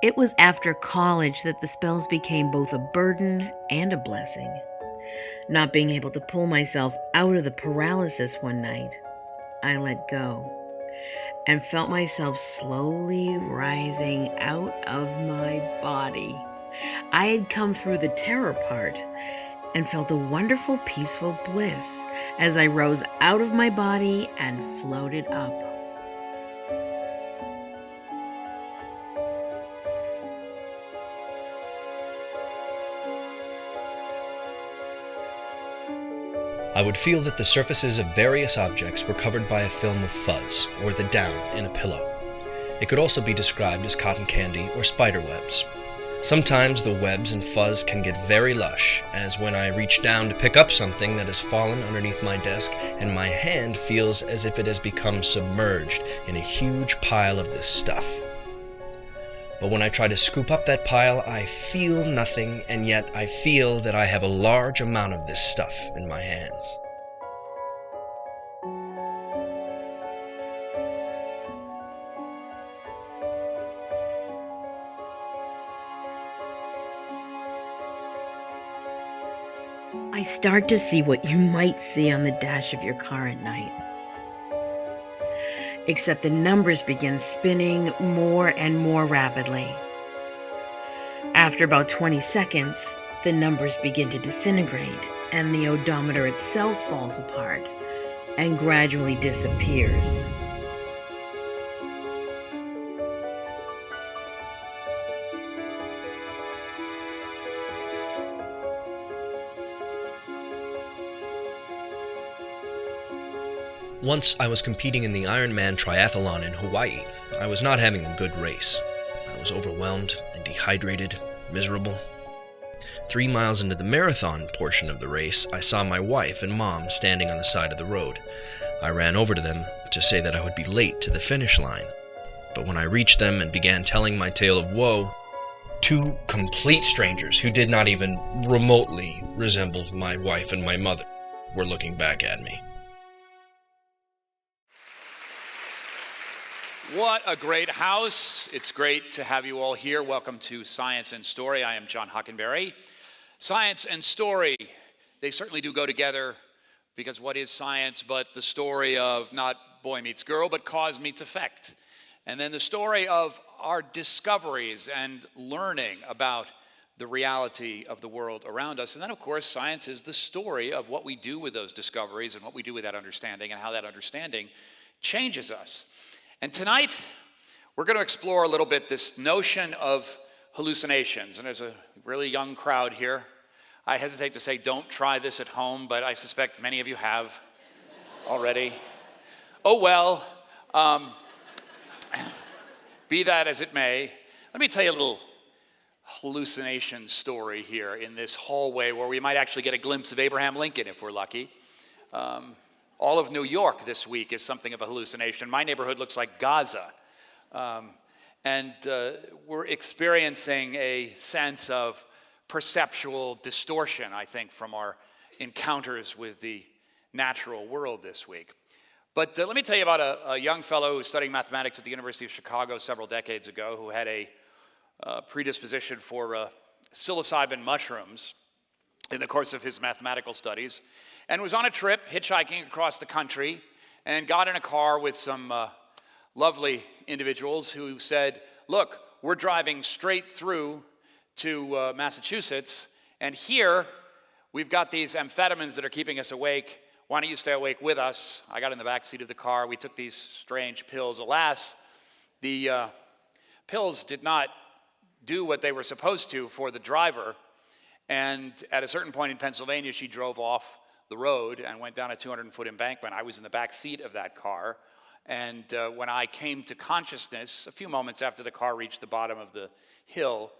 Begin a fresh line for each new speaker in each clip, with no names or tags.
It was after college that the spells became both a burden and a blessing. Not being able to pull myself out of the paralysis one night, I let go and felt myself slowly rising out of my body. I had come through the terror part and felt a wonderful, peaceful bliss as I rose out of my body and floated up.
I would feel that the surfaces of various objects were covered by a film of fuzz, or the down in a pillow. It could also be described as cotton candy or spider webs. Sometimes the webs and fuzz can get very lush, as when I reach down to pick up something that has fallen underneath my desk and my hand feels as if it has become submerged in a huge pile of this stuff. But when I try to scoop up that pile, I feel nothing, and yet I feel that I have a large amount of this stuff in my hands.
I start to see what you might see on the dash of your car at night. Except the numbers begin spinning more and more rapidly. After about 20 seconds, the numbers begin to disintegrate, and the odometer itself falls apart and gradually disappears.
Once I was competing in the Ironman triathlon in Hawaii. I was not having a good race. I was overwhelmed and dehydrated, miserable. 3 miles into the marathon portion of the race, I saw my wife and mom standing on the side of the road. I ran over to them to say that I would be late to the finish line. But when I reached them and began telling my tale of woe, 2 complete strangers who did not even remotely resemble my wife and my mother were looking back at me.
What a great house. It's great to have you all here. Welcome to Science and Story. I am John Hockenberry. Science and story, they certainly do go together, because what is science but the story of not boy meets girl, but cause meets effect. And then the story of our discoveries and learning about the reality of the world around us. And then, of course, science is the story of what we do with those discoveries and what we do with that understanding and how that understanding changes us. And tonight, we're going to explore a little bit this notion of hallucinations. And there's a really young crowd here. I hesitate to say don't try this at home, but I suspect many of you have already. Oh well, be that as it may, let me tell you a little hallucination story here in this hallway where we might actually get a glimpse of Abraham Lincoln if we're lucky. All of New York this week is something of a hallucination. My neighborhood looks like Gaza. And we're experiencing a sense of perceptual distortion, I think, from our encounters with the natural world this week. But let me tell you about a young fellow who was studying mathematics at the University of Chicago several decades ago who had a predisposition for psilocybin mushrooms in the course of his mathematical studies, and was on a trip hitchhiking across the country and got in a car with some lovely individuals who said, look, we're driving straight through to Massachusetts, and here we've got these amphetamines that are keeping us awake. Why don't you stay awake with us? I got in the back seat of the car. We took these strange pills. Alas, the pills did not do what they were supposed to for the driver, and at a certain point in Pennsylvania, she drove off the road and went down a 200-foot embankment. I was in the back seat of that car, and when I came to consciousness, a few moments after the car reached the bottom of the hill,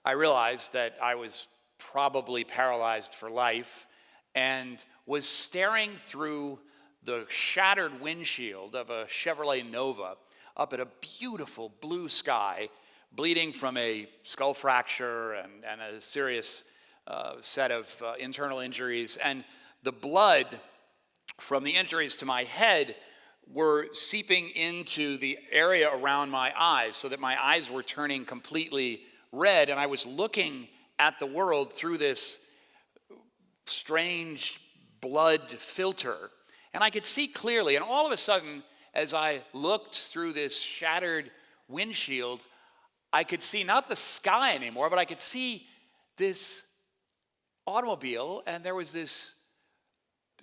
I realized that I was probably paralyzed for life and was staring through the shattered windshield of a Chevrolet Nova up at a beautiful blue sky, bleeding from a skull fracture and a serious set of internal injuries. And the blood from the injuries to my head were seeping into the area around my eyes so that my eyes were turning completely red, and I was looking at the world through this strange blood filter, and I could see clearly. And all of a sudden, as I looked through this shattered windshield, I could see not the sky anymore, but I could see this automobile, and there was this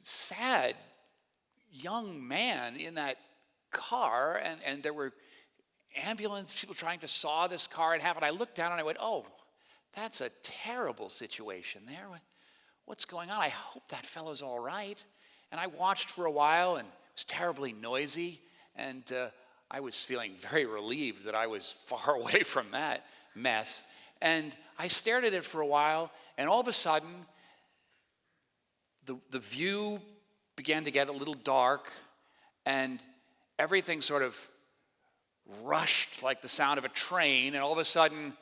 sad young man in that car, and there were ambulance people trying to saw this car in half, and I looked down and I went, oh, that's a terrible situation there. What's going on? I hope that fellow's all right. And I watched for a while, and it was terribly noisy, and I was feeling very relieved that I was far away from that mess. And I stared at it for a while, and all of a sudden, the view began to get a little dark, and everything sort of rushed like the sound of a train, and all of a sudden,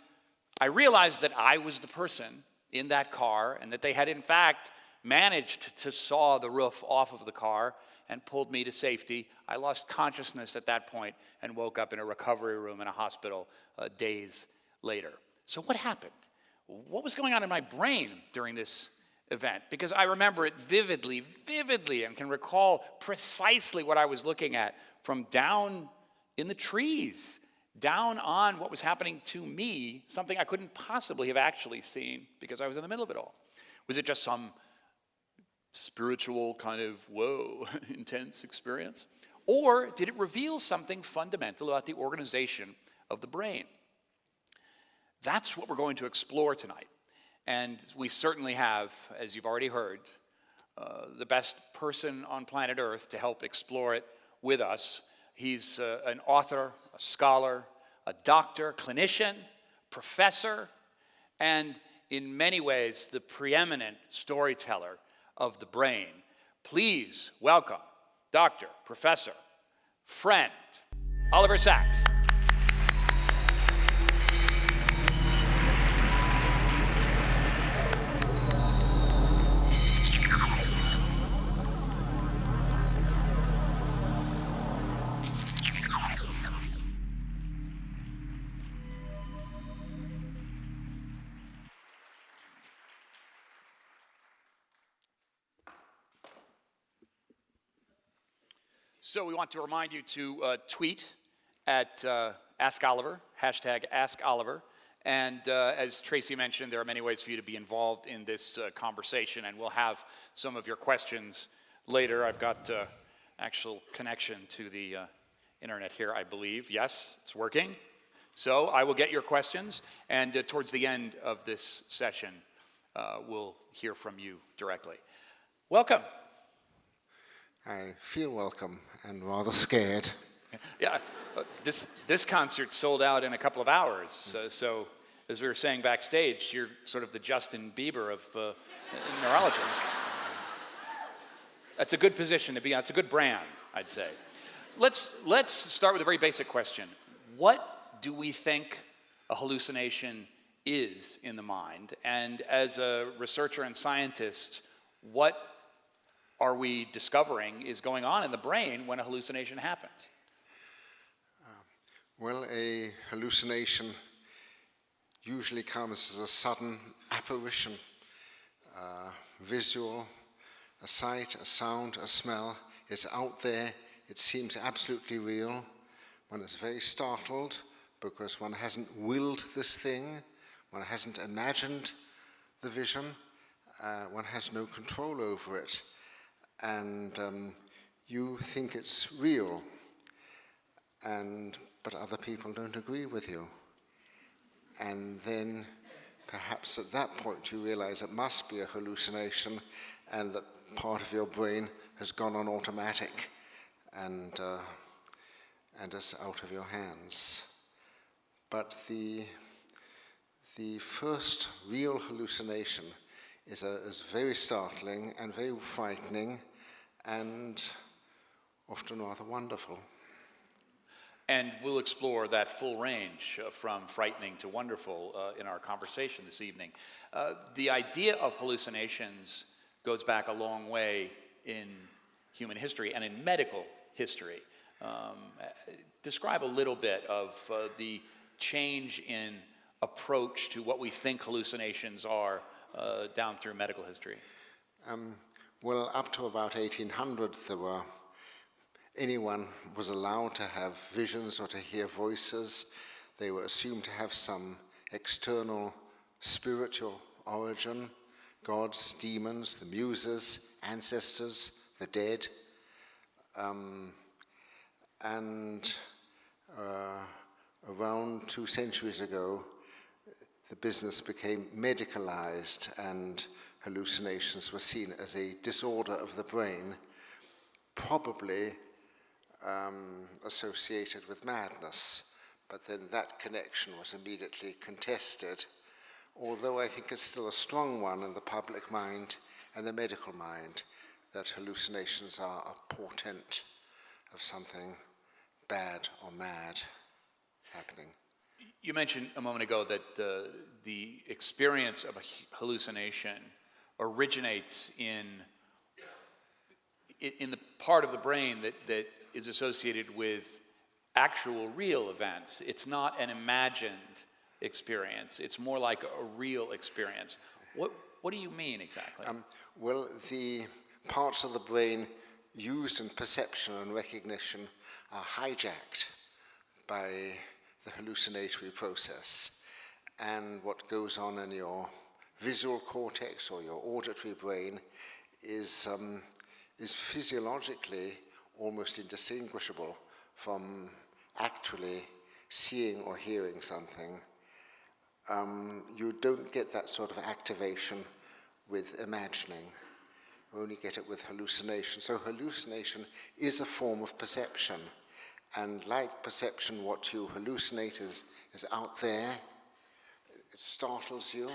I realized that I was the person in that car, and that they had in fact managed to saw the roof off of the car and pulled me to safety. I lost consciousness at that point and woke up in a recovery room in a hospital days later. So what happened? What was going on in my brain during this event? Because I remember it vividly, and can recall precisely what I was looking at from down in the trees, down on what was happening to me, something I couldn't possibly have actually seen because I was in the middle of it all. Was it just some spiritual kind of, whoa, intense experience? Or did it reveal something fundamental about the organization of the brain? That's what we're going to explore tonight. And we certainly have, as you've already heard, the best person on planet Earth to help explore it with us. He's an author, a scholar, a doctor, clinician, professor, and in many ways the preeminent storyteller of the brain. Please welcome Dr., Professor, friend, Oliver Sacks. So we want to remind you to tweet at Ask Oliver, hashtag Ask Oliver. And as Tracy mentioned, there are many ways for you to be involved in this conversation, and we'll have some of your questions later. I've got actual connection to the internet here, I believe. Yes, it's working. So I will get your questions, and towards the end of this session, we'll hear from you directly. Welcome.
I feel welcome and rather scared.
Yeah, this concert sold out in a couple of hours. So as we were saying backstage, you're sort of the Justin Bieber of neurologists. That's a good position to be on. It's a good brand, I'd say. Let's start with a very basic question. What do we think a hallucination is in the mind? And as a researcher and scientist, what are we discovering is going on in the brain when a hallucination happens?
Well, a hallucination usually comes as a sudden apparition, visual, a sight, a sound, a smell. It's out there, it seems absolutely real. One is very startled because one hasn't willed this thing, one hasn't imagined the vision, one has no control over it. And you think it's real, but other people don't agree with you. And then perhaps at that point you realize it must be a hallucination and that part of your brain has gone on automatic and is out of your hands. But the first real hallucination is very startling and very frightening and often rather wonderful.
And we'll explore that full range from frightening to wonderful in our conversation this evening. The idea of hallucinations goes back a long way in human history and in medical history. Describe a little bit of the change in approach to what we think hallucinations are down through medical history.
Well, up to about 1800, anyone was allowed to have visions or to hear voices. They were assumed to have some external spiritual origin, gods, demons, the muses, ancestors, the dead. Around 2 centuries ago, the business became medicalized, and hallucinations were seen as a disorder of the brain, probably associated with madness. But then that connection was immediately contested, although I think it's still a strong one in the public mind and the medical mind, that hallucinations are a portent of something bad or mad happening.
You mentioned a moment ago that the experience of a hallucination originates in the part of the brain that is associated with actual real events. It's not an imagined experience. It's more like a real experience. What do you mean exactly?
Well, the parts of the brain used in perception and recognition are hijacked by the hallucinatory process. And what goes on in your visual cortex or your auditory brain is physiologically almost indistinguishable from actually seeing or hearing something. You don't get that sort of activation with imagining. You only get it with hallucination. So hallucination is a form of perception. And like perception, what you hallucinate is out there. It startles you.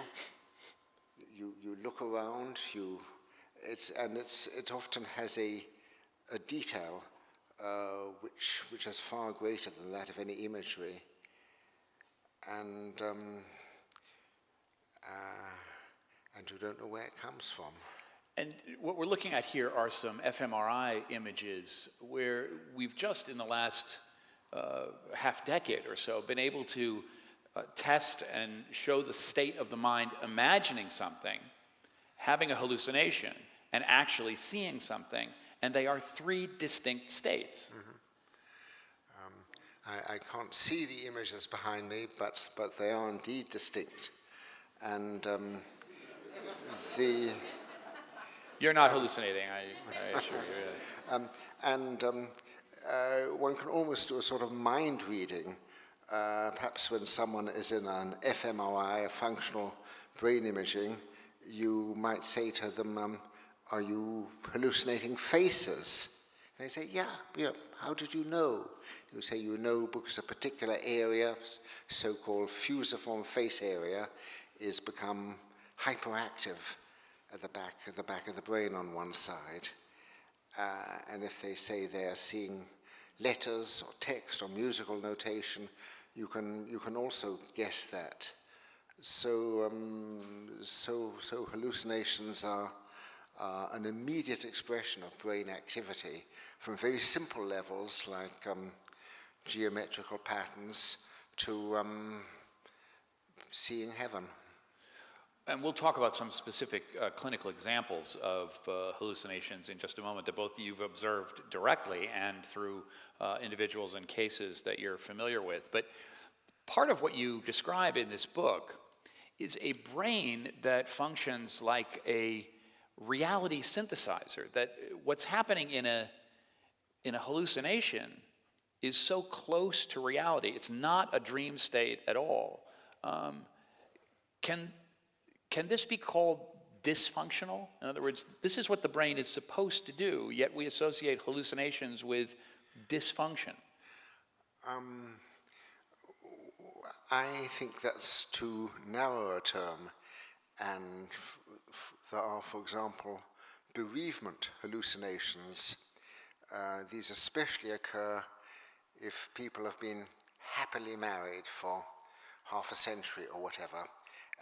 You look around. It often has a detail which is far greater than that of any imagery. And you don't know where it comes from.
And what we're looking at here are some fMRI images where we've just in the last half decade or so been able to test and show the state of the mind imagining something, having a hallucination, and actually seeing something. And they are 3 distinct states.
Mm-hmm. I can't see the images behind me, but they are indeed distinct. And
You're not hallucinating, I assure you.
One can almost do a sort of mind reading. Perhaps when someone is in an fMRI, a functional brain imaging, you might say to them, are you hallucinating faces? And they say, yeah, how did you know? You say you know because a particular area, so-called fusiform face area, is become hyperactive at the back of the brain on one side. And if they say they're seeing letters or text or musical notation, you can also guess that. So hallucinations are an immediate expression of brain activity from very simple levels like geometrical patterns to seeing heaven.
And we'll talk about some specific clinical examples of hallucinations in just a moment that both you've observed directly and through individuals and cases that you're familiar with. But part of what you describe in this book is a brain that functions like a reality synthesizer, that what's happening in a hallucination is so close to reality. It's not a dream state at all. Can this be called dysfunctional? In other words, this is what the brain is supposed to do, yet we associate hallucinations with dysfunction.
I think that's too narrow a term, and there are, for example, bereavement hallucinations. These especially occur if people have been happily married for half a century or whatever,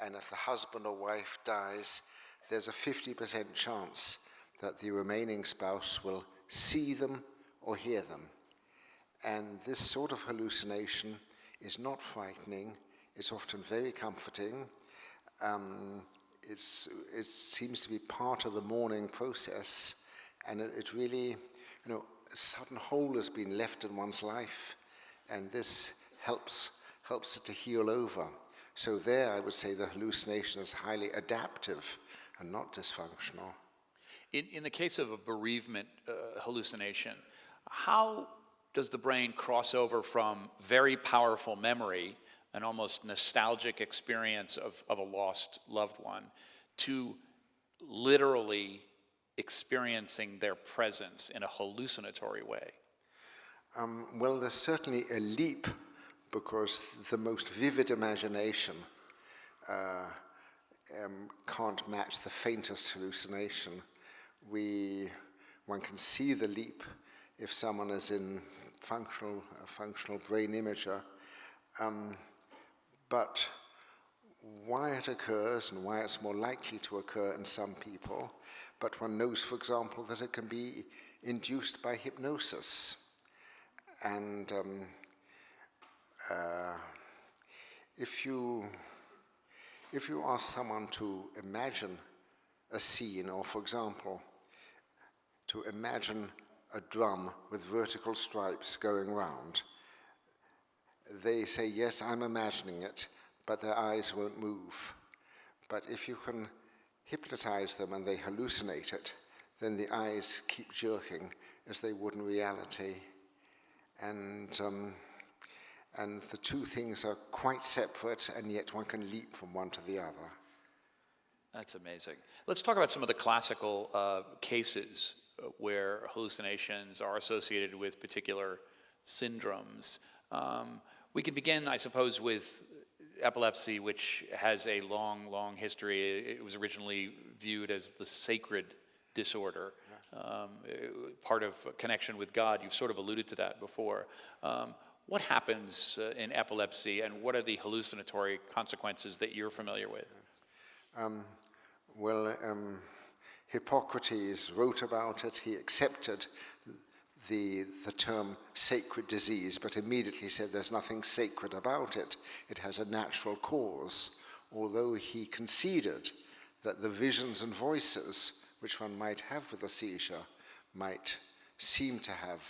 and if the husband or wife dies, there's a 50% chance that the remaining spouse will see them or hear them. And this sort of hallucination is not frightening. It's often very comforting. It seems to be part of the morning process, and it really, a sudden hole has been left in one's life, and this helps it to heal over. So there, I would say the hallucination is highly adaptive and not dysfunctional.
In the case of a bereavement hallucination, how does the brain cross over from very powerful memory, an almost nostalgic experience of a lost loved one, to literally experiencing their presence in a hallucinatory way?
Well, there's certainly a leap, because the most vivid imagination can't match the faintest hallucination. One can see the leap if someone is in a functional brain imager, but why it occurs and why it's more likely to occur in some people, but one knows, for example, that it can be induced by hypnosis. And if you ask someone to imagine a scene, or for example, to imagine a drum with vertical stripes going round, they say, yes, I'm imagining it, but their eyes won't move. But if you can hypnotize them and they hallucinate it, then the eyes keep jerking as they would in reality. And the two things are quite separate, and yet one can leap from one to the other.
That's amazing. Let's talk about some of the classical cases where hallucinations are associated with particular syndromes. We can begin, I suppose, with epilepsy, which has a long, long history. It was originally viewed as the sacred disorder, part of connection with God. You've sort of alluded to that before. What happens in epilepsy, and what are the hallucinatory consequences that you're familiar with?
Hippocrates wrote about it. He accepted the term sacred disease, but immediately said there's nothing sacred about it. It has a natural cause, although he conceded that the visions and voices which one might have with a seizure might seem to have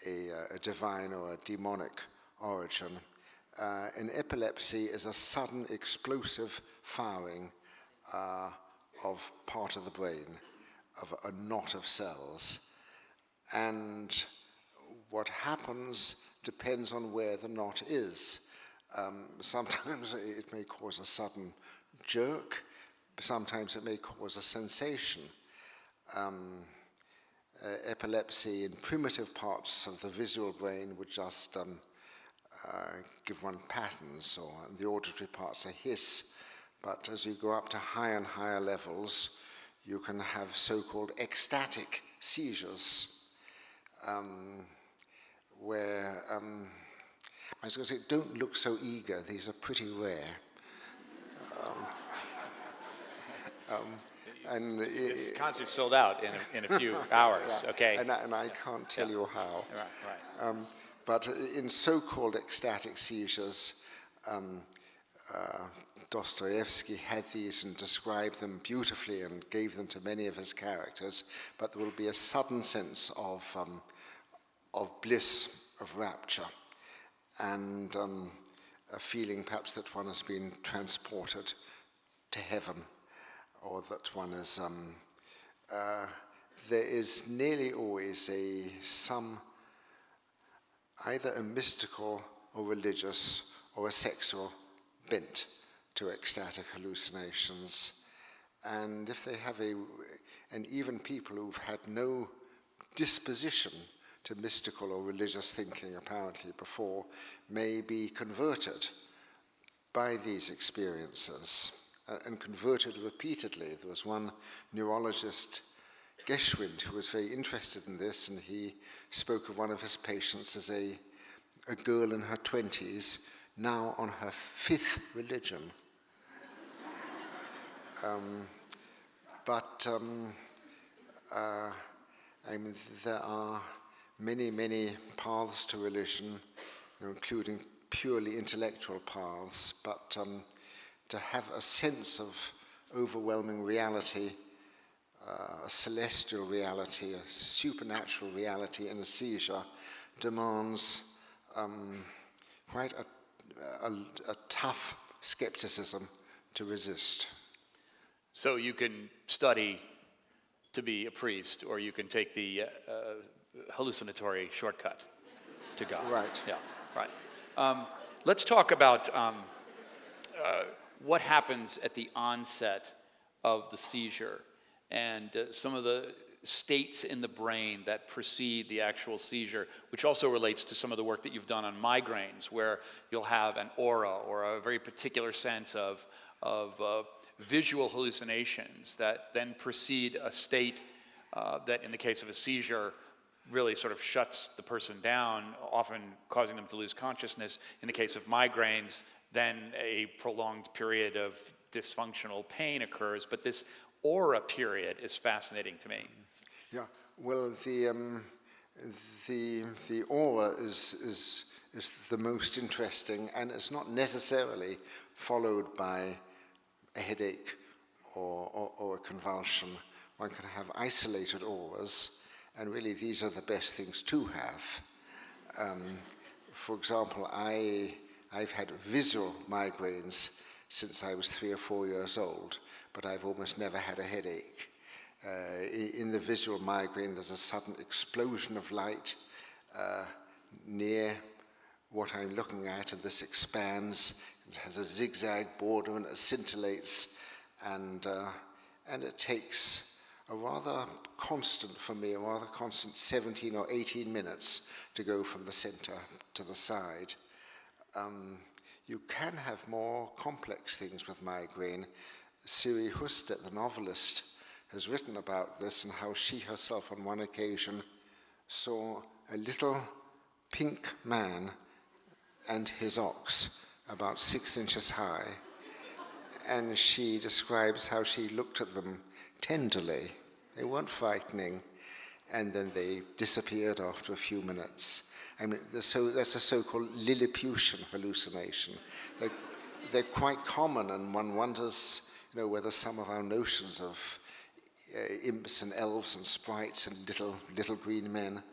a divine or a demonic origin. In epilepsy is a sudden explosive firing of part of the brain, of a knot of cells. And what happens depends on where the knot is. Sometimes it may cause a sudden jerk, sometimes it may cause a sensation. Epilepsy in primitive parts of the visual brain would just give one patterns, or the auditory parts a hiss. But as you go up to higher and higher levels, you can have so-called ecstatic seizures, where, I was going to say, don't look so eager, these are pretty rare. And
this concert's sold out in a few hours,
yeah.
okay?
And I can't tell you how.
Right.
But in so-called ecstatic seizures, Dostoevsky had these and described them beautifully and gave them to many of his characters, but there will be a sudden sense of bliss, of rapture, and a feeling perhaps that one has been transported to heaven, or that one is, there is nearly always either a mystical or religious or a sexual bent to ecstatic hallucinations. And if they have and even people who've had no disposition to mystical or religious thinking apparently before may be converted by these experiences, and converted repeatedly. There was one neurologist, Geschwind, who was very interested in this, and he spoke of one of his patients as a girl in her 20s, now on her 5th religion. I mean, there are many, many paths to religion, including purely intellectual paths, but to have a sense of overwhelming reality, a celestial reality, a supernatural reality in a seizure demands quite a tough skepticism to resist.
So you can study to be a priest, or you can take the hallucinatory shortcut to God.
Right.
Yeah, right. Let's talk about what happens at the onset of the seizure and some of the states in the brain that precede the actual seizure, which also relates to some of the work that you've done on migraines, where you'll have an aura or a very particular sense of visual hallucinations that then precede a state that, in the case of a seizure, really sort of shuts the person down, often causing them to lose consciousness. In the case of migraines, then a prolonged period of dysfunctional pain occurs. But this aura period is fascinating to me.
Yeah, well, the aura is the most interesting, and it's not necessarily followed by a headache or a convulsion. One can have isolated auras, and really these are the best things to have. For example, I've had visual migraines since I was 3 or 4 years old, but I've almost never had a headache. In the visual migraine, there's a sudden explosion of light near what I'm looking at, and this expands. It has a zigzag border, and it scintillates, and it takes a rather constant, for me, a rather constant 17 or 18 minutes to go from the center to the side. You can have more complex things with migraine. Siri Hustvedt, the novelist, has written about this and how she herself on one occasion saw a little pink man and his ox about 6 inches high, and she describes how she looked at them tenderly. They weren't frightening, and then they disappeared after a few minutes. I mean, that's a so-called Lilliputian hallucination. They're quite common, and one wonders, whether some of our notions of imps and elves and sprites and little green men,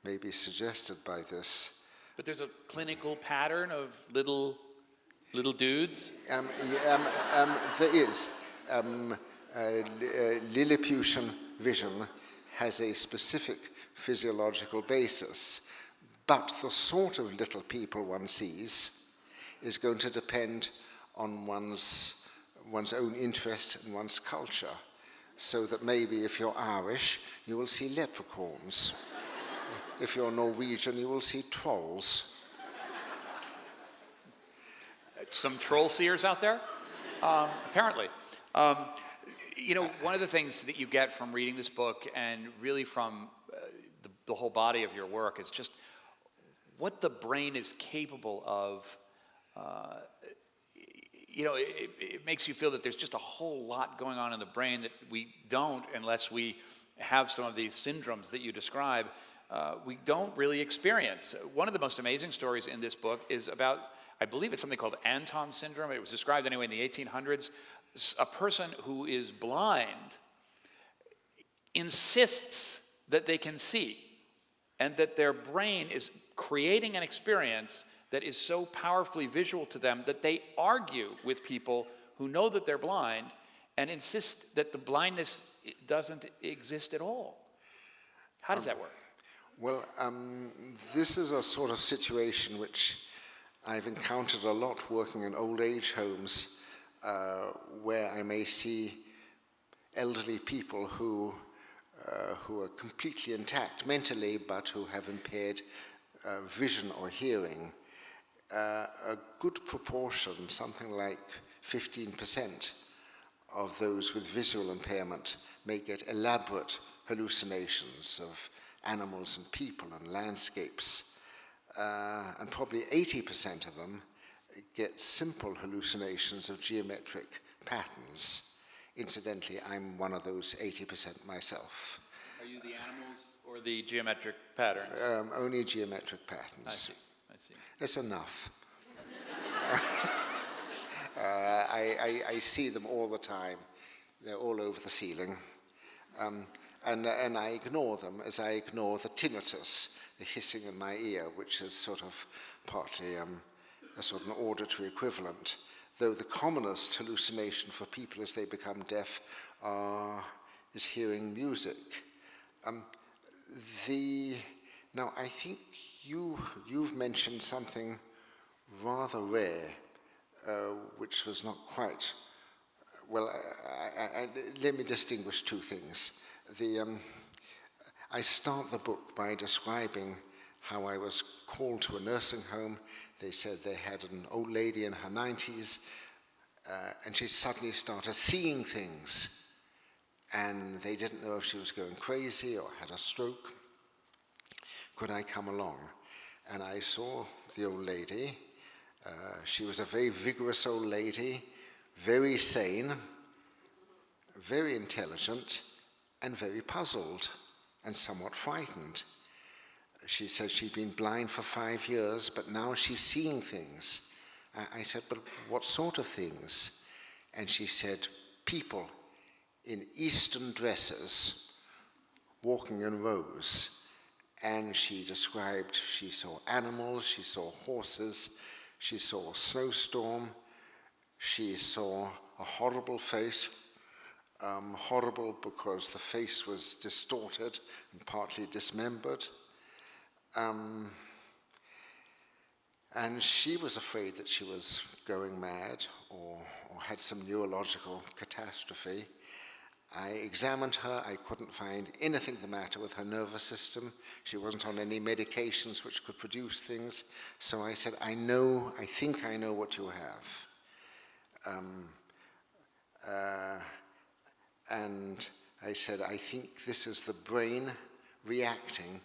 may be suggested by this.
But there's a clinical pattern of little dudes?
There is. Lilliputian vision has a specific physiological basis, but the sort of little people one sees is going to depend on one's own interest and one's culture. So that maybe if you're Irish, you will see leprechauns. If you're Norwegian, you will see trolls.
Some troll seers out there? Apparently. One of the things that you get from reading this book, and really from the whole body of your work, is just what the brain is capable of. It makes you feel that there's just a whole lot going on in the brain that we don't, unless we have some of these syndromes that you describe, we don't really experience. One of the most amazing stories in this book is about, I believe it's something called Anton syndrome. It was described anyway in the 1800s. A person who is blind insists that they can see, and that their brain is creating an experience that is so powerfully visual to them that they argue with people who know that they're blind and insist that the blindness doesn't exist at all. How does that work?
Well, this is a sort of situation which I've encountered a lot working in old age homes, where I may see elderly people who are completely intact mentally, but who have impaired vision or hearing. A good proportion, something like 15% of those with visual impairment may get elaborate hallucinations of animals and people and landscapes, and probably 80% of them get simple hallucinations of geometric patterns. Incidentally, I'm one of those 80% myself.
Are you the animals or the geometric patterns?
Only geometric patterns.
I see.
It's enough. I see them all the time. They're all over the ceiling. And I ignore them as I ignore the tinnitus, the hissing in my ear, which is sort of partly a sort of an auditory equivalent. Though the commonest hallucination for people as they become deaf is hearing music. Now, I think you've mentioned something rather rare, which was not quite, well, let me distinguish two things. I start the book by describing how I was called to a nursing home. They said they had an old lady in her 90s, and she suddenly started seeing things, and they didn't know if she was going crazy or had a stroke. Could I come along? And I saw the old lady. She was a very vigorous old lady, very sane, very intelligent, and very puzzled and somewhat frightened. She said she'd been blind for 5 years, but now she's seeing things. I said, but what sort of things? And she said, people in Eastern dresses walking in rows. And she described, she saw animals, she saw horses, she saw a snowstorm, she saw a horrible face, horrible because the face was distorted and partly dismembered. And she was afraid that she was going mad or had some neurological catastrophe. I examined her. I couldn't find anything the matter with her nervous system. She wasn't on any medications which could produce things. So I said, I think I know what you have. And I said, I think this is the brain reacting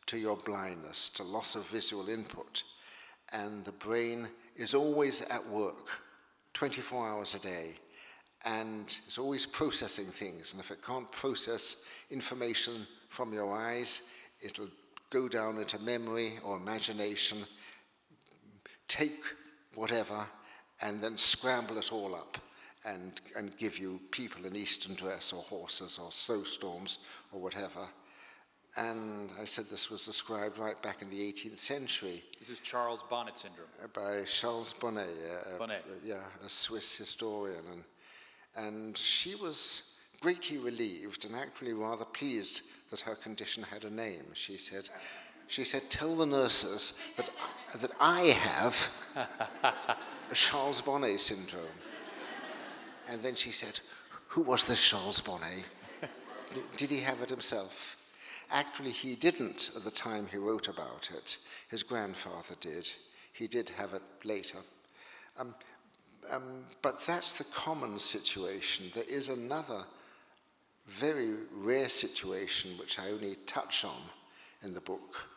to your blindness, to loss of visual input. And the brain is always at work, 24 hours a day. And it's always processing things. And if it can't process information from your eyes, it'll go down into memory or imagination, take whatever, and then scramble it all up and give you people in Eastern dress or horses or snowstorms or whatever. And I said this was described right back in the 18th century.
This is Charles Bonnet syndrome.
By Charles Bonnet,
Bonnet.
A Swiss historian. And she was greatly relieved and actually rather pleased that her condition had a name. She said, tell the nurses that I have Charles Bonnet syndrome. And then she said, who was this Charles Bonnet? Did he have it himself? Actually, he didn't at the time he wrote about it. His grandfather did. He did have it later. But that's the common situation. There is another very rare situation, which I only touch on in the book,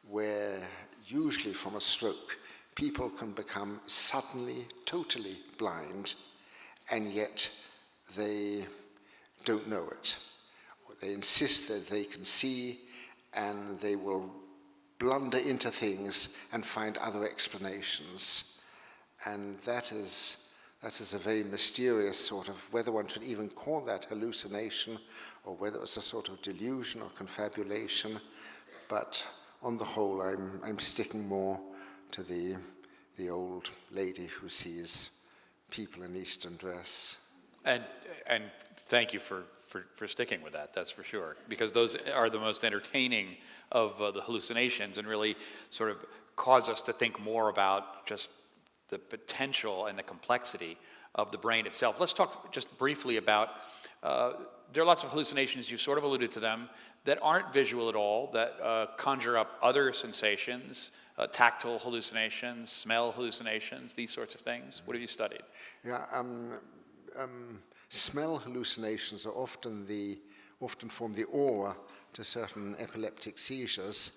where usually from a stroke, people can become suddenly totally blind, and yet they don't know it. They insist that they can see, and they will blunder into things and find other explanations. And that is a very mysterious sort of, whether one should even call that hallucination or whether it's a sort of delusion or confabulation. But on the whole, I'm sticking more to the old lady who sees people in Eastern dress.
And thank you for sticking with that, that's for sure. Because those are the most entertaining of the hallucinations and really sort of cause us to think more about just the potential and the complexity of the brain itself. Let's talk just briefly about, there are lots of hallucinations, you've sort of alluded to them, that aren't visual at all, that conjure up other sensations, tactile hallucinations, smell hallucinations, these sorts of things. What have you studied?
Yeah, smell hallucinations are often form the aura to certain epileptic seizures,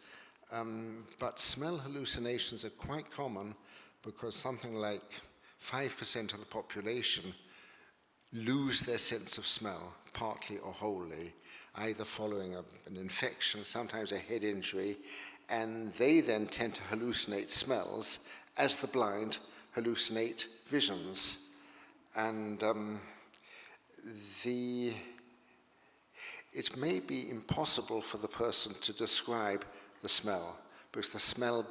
but smell hallucinations are quite common because something like 5% of the population lose their sense of smell, partly or wholly, either following an infection, sometimes a head injury, and they then tend to hallucinate smells as the blind hallucinate visions. And it may be impossible for the person to describe the smell, because the smell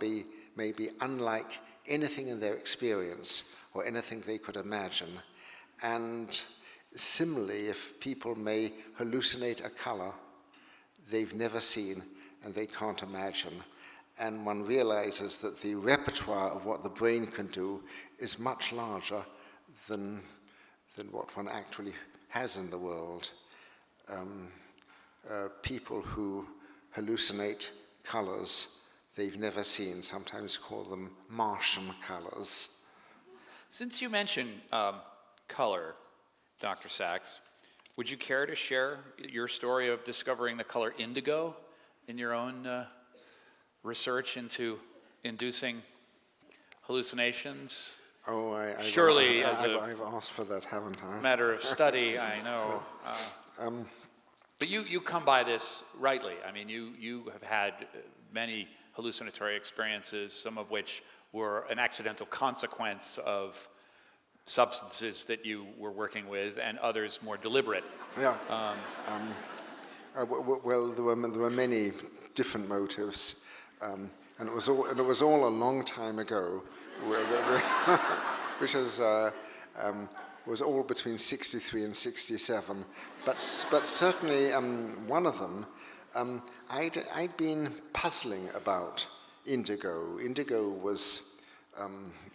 may be unlike anything in their experience or anything they could imagine. And similarly, if people may hallucinate a color they've never seen and they can't imagine, and one realizes that the repertoire of what the brain can do is much larger than what one actually has in the world. People who hallucinate colors they've never seen sometimes call them Martian colors.
Since you mentioned color, Dr. Sachs, would you care to share your story of discovering the color indigo in your own research into inducing hallucinations?
Oh,
Surely,
I've asked for that, haven't I?
Matter of study, I know. But you come by this rightly. I mean, you have had many hallucinatory experiences, some of which were an accidental consequence of substances that you were working with, and others more deliberate.
Yeah. Well, there were many different motives, and it was all a long time ago, which was all between 63 and 67. But certainly one of them, I'd been puzzling about indigo. Indigo was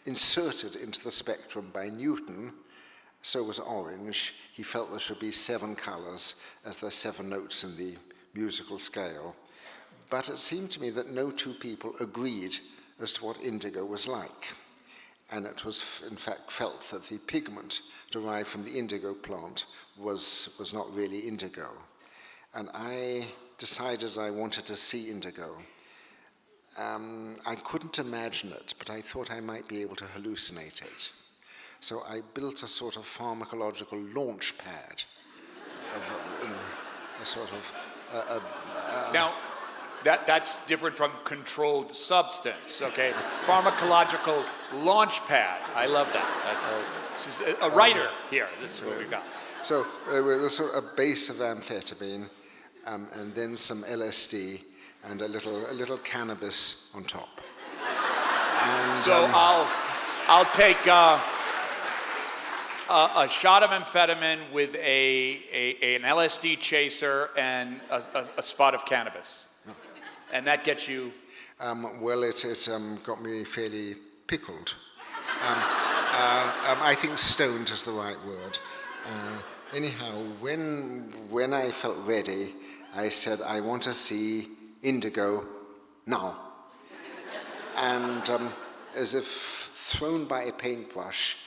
inserted into the spectrum by Newton. So was orange. He felt there should be 7 colors, as there are 7 notes in the musical scale. But it seemed to me that no two people agreed as to what indigo was like. And it was, in fact, felt that the pigment derived from the indigo plant was not really indigo. And I decided I wanted to see indigo. I couldn't imagine it, but I thought I might be able to hallucinate it. So I built a sort of pharmacological launch pad, a sort of...
Now, that's different from controlled substance, okay? Pharmacological launch pad. I love that. This is a writer here. This is what we've got.
So there's sort of a base of amphetamine, and then some LSD, and a little cannabis on top. And,
so I'll take a shot of amphetamine with an LSD chaser and a spot of cannabis. And that gets you?
Well, it got me fairly pickled. I think stoned is the right word. Anyhow, when I felt ready, I said, I want to see indigo now. And as if thrown by a paintbrush,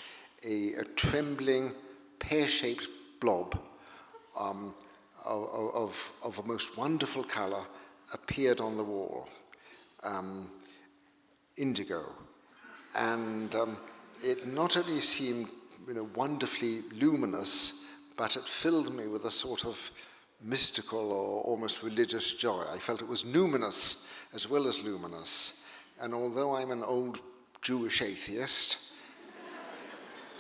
a trembling, pear-shaped blob of a most wonderful color appeared on the wall, indigo. And it not only seemed wonderfully luminous, but it filled me with a sort of mystical or almost religious joy. I felt it was numinous as well as luminous. And although I'm an old Jewish atheist,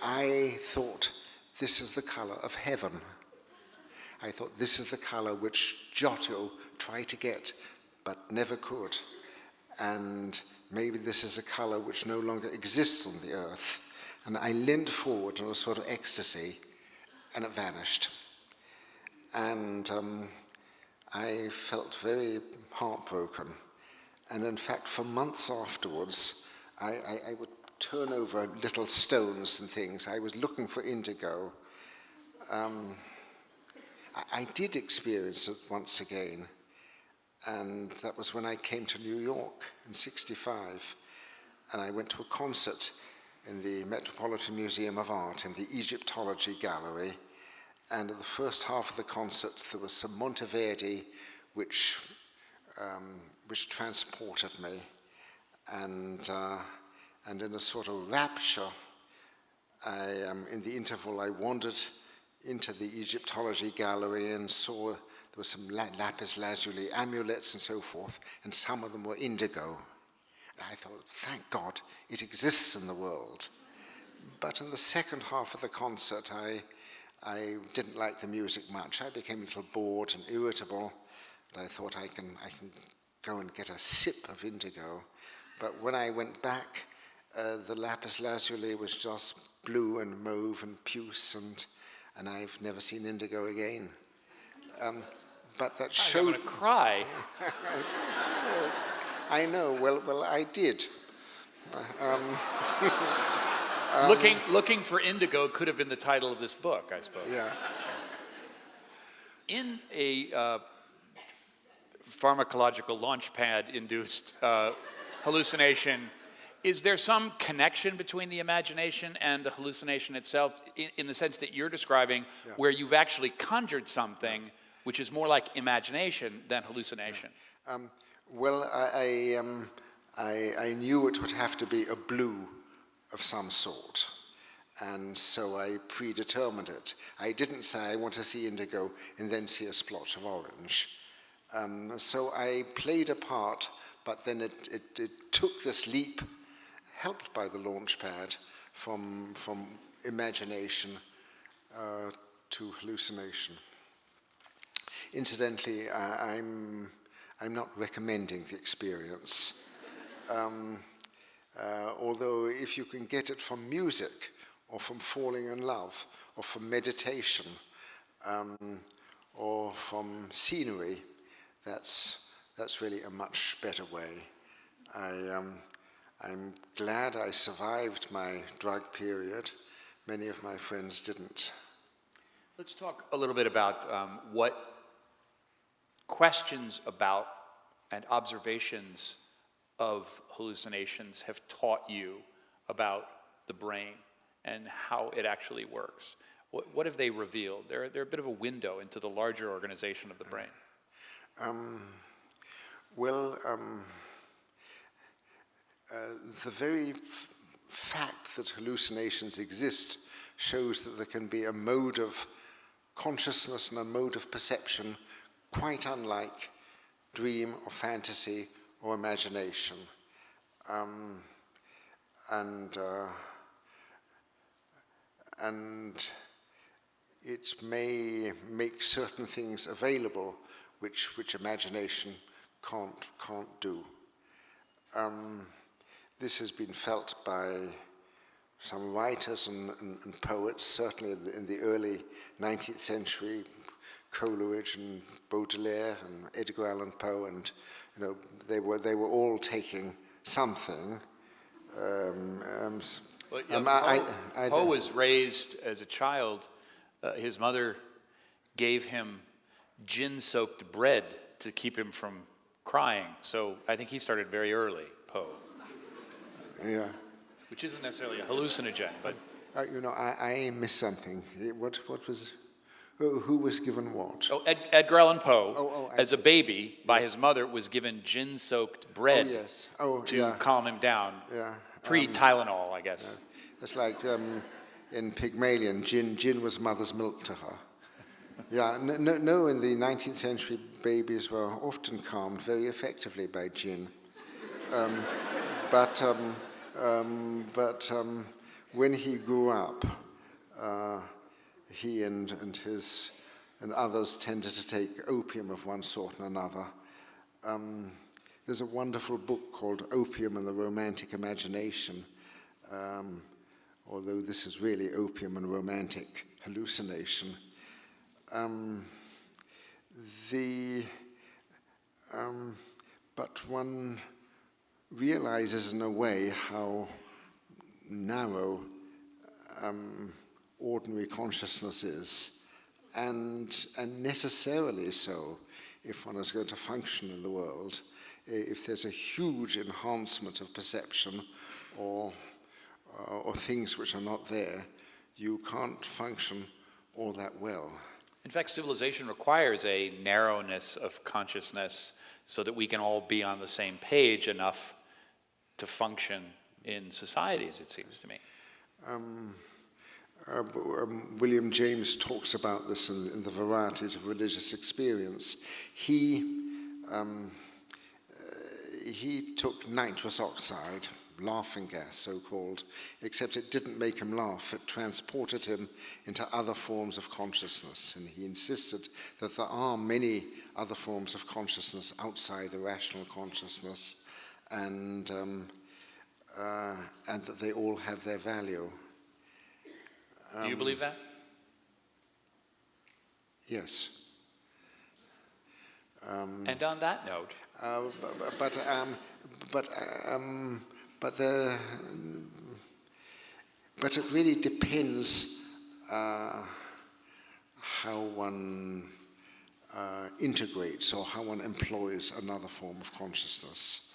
I thought this is the color of heaven. I thought this is the color which Giotto tried to get but never could. And maybe this is a color which no longer exists on the earth. And I leaned forward in a sort of ecstasy, and it vanished. And I felt very heartbroken. And in fact, for months afterwards, I would turn over little stones and things. I was looking for indigo. I did experience it once again, and that was when I came to New York in '65, and I went to a concert in the Metropolitan Museum of Art in the Egyptology Gallery, and in the first half of the concert there was some Monteverdi which transported me, and in a sort of rapture, in the interval I wandered into the Egyptology gallery and saw there were some lapis lazuli amulets and so forth, and some of them were indigo. And I thought, thank God, it exists in the world. But in the second half of the concert, I didn't like the music much. I became a little bored and irritable, and I thought I can go and get a sip of indigo. But when I went back, the lapis lazuli was just blue and mauve and puce, and I've never seen indigo again. But that showed...
I'm going to cry.
Yes, I know. Well, I did.
Looking for indigo could have been the title of this book, I suppose.
Yeah.
In a pharmacological launchpad-induced hallucination, is there some connection between the imagination and the hallucination itself, in the sense that you're describing, where you've actually conjured something which is more like imagination than hallucination?
Well, I knew it would have to be a blue of some sort, and so I predetermined it. I didn't say I want to see indigo and then see a splotch of orange. So I played a part, but then it took this leap, helped by the launchpad, from imagination to hallucination. Incidentally, I'm not recommending the experience. Although if you can get it from music, or from falling in love, or from meditation, or from scenery, that's really a much better way. I'm glad I survived my drug period. Many of my friends didn't.
Let's talk a little bit about what questions about and observations of hallucinations have taught you about the brain and how it actually works. What have they revealed? They're a bit of a window into the larger organization of the brain. The very fact that hallucinations exist shows that there can be a mode of consciousness and a mode of perception quite unlike dream or fantasy or imagination. And it may make certain things available which imagination can't do. This has been felt by some writers and poets, certainly in the early 19th century, Coleridge and Baudelaire and Edgar Allan Poe, and they were all taking something. Poe was raised as a child. His mother gave him gin-soaked bread to keep him from crying. So I think he started very early, Poe.
Yeah.
Which isn't necessarily a hallucinogen, but...
I missed something. What was... Who was given what?
Oh, Edgar Allan Poe, as a baby, by his mother, was given gin-soaked bread to calm him down.
Yeah.
Pre-Tylenol, I guess.
Yeah. It's like in Pygmalion, gin was mother's milk to her. Yeah, no, in the 19th century, babies were often calmed very effectively by gin. But when he grew up, he and others tended to take opium of one sort and another. There's a wonderful book called Opium and the Romantic Imagination, although this is really opium and romantic hallucination. But one realizes in a way how narrow ordinary consciousness is, and necessarily so if one is going to function in the world. If there's a huge enhancement of perception or things which are not there, you can't function all that well.
In fact, civilization requires a narrowness of consciousness so that we can all be on the same page enough to function in societies, it seems to me.
William James talks about this in the varieties of religious experience. He took nitrous oxide, laughing gas so-called, except it didn't make him laugh, it transported him into other forms of consciousness, and he insisted that there are many other forms of consciousness outside the rational consciousness, and that they all have their value.
Do you believe that?
Yes.
And on that note,
but it really depends how one integrates or how one employs another form of consciousness.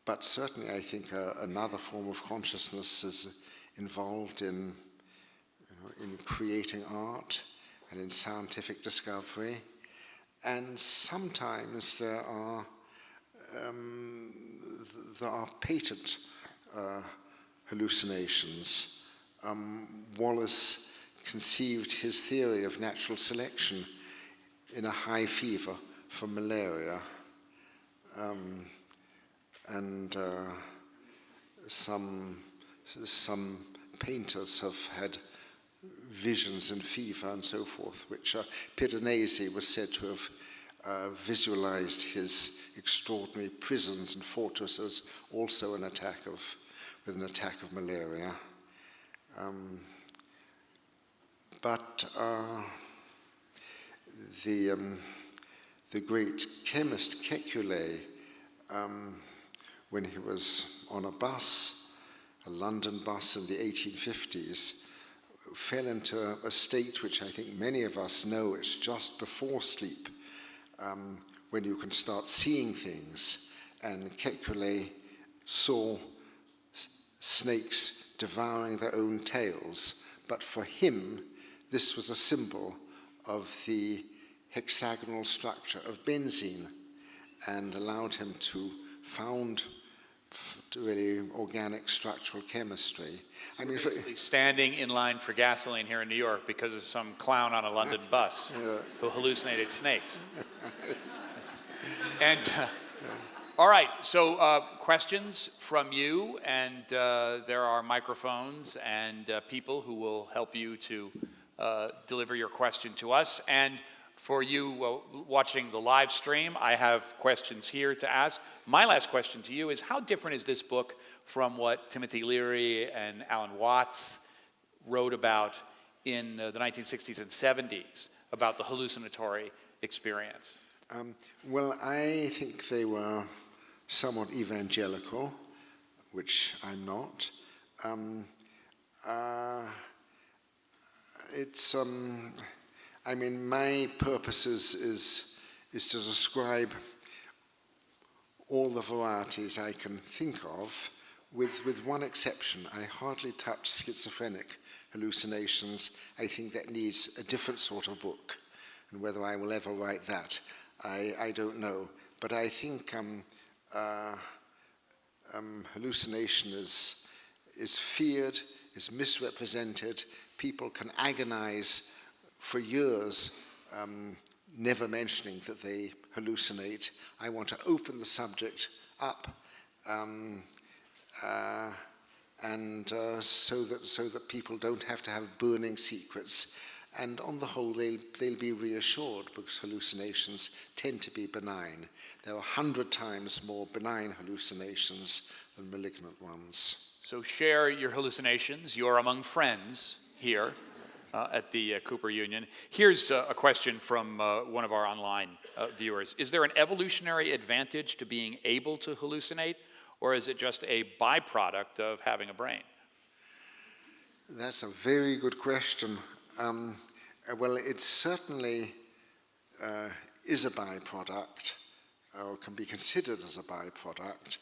But certainly I think another form of consciousness is involved in creating art and in scientific discovery, and sometimes there are patent hallucinations. Wallace conceived his theory of natural selection in a high fever from malaria, and some painters have had visions in fever and so forth, which Piranesi was said to have visualized his extraordinary prisons and fortresses, also with an attack of malaria. But the great chemist Kekulé, when he was on a bus, a London bus in the 1850s, fell into a state which I think many of us know. It's just before sleep, when you can start seeing things. And Kekulé saw snakes devouring their own tails. But for him, this was a symbol of the hexagonal structure of benzene, and allowed him to found really organic structural chemistry. I mean,
basically standing in line for gasoline here in New York because of some clown on a London bus who hallucinated snakes. And all right, so questions from you, and there are microphones and people who will help you to deliver your question to us. And for you watching the live stream, I have questions here to ask. My last question to you is, how different is this book from what Timothy Leary and Alan Watts wrote about in the 1960s and 70s about the hallucinatory experience?
Well, I think they were somewhat evangelical, which I'm not. I mean, my purpose is to describe all the varieties I can think of, with one exception. I hardly touch schizophrenic hallucinations. I think that needs a different sort of book, and whether I will ever write that, I don't know. But I think hallucination is feared, is misrepresented. People can agonize for years, never mentioning that they hallucinate. I want to open the subject up, so that people don't have to have burning secrets. And on the whole, they'll be reassured, because hallucinations tend to be benign. There are 100 times more benign hallucinations than malignant ones.
So share your hallucinations. You're among friends here at the Cooper Union. Here's a question from one of our online viewers. Is there an evolutionary advantage to being able to hallucinate, or is it just a byproduct of having a brain?
That's a very good question. Well, it certainly is a byproduct, or can be considered as a byproduct,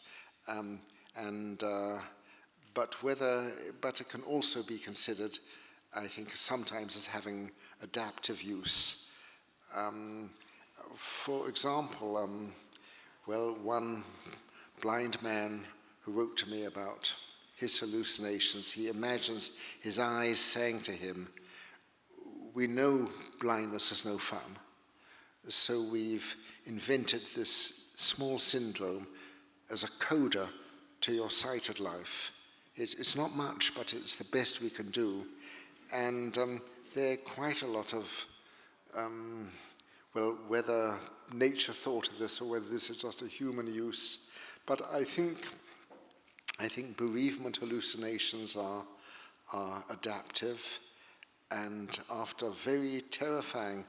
but it can also be considered, I think, sometimes as having adaptive use. For example, one blind man who wrote to me about his hallucinations. He imagines his eyes saying to him, we know blindness is no fun, so we've invented this small syndrome as a coda to your sighted life. It's not much, but it's the best we can do. And there are quite a lot of, well, whether nature thought of this or whether this is just a human use, but I think bereavement hallucinations are adaptive, and after very terrifying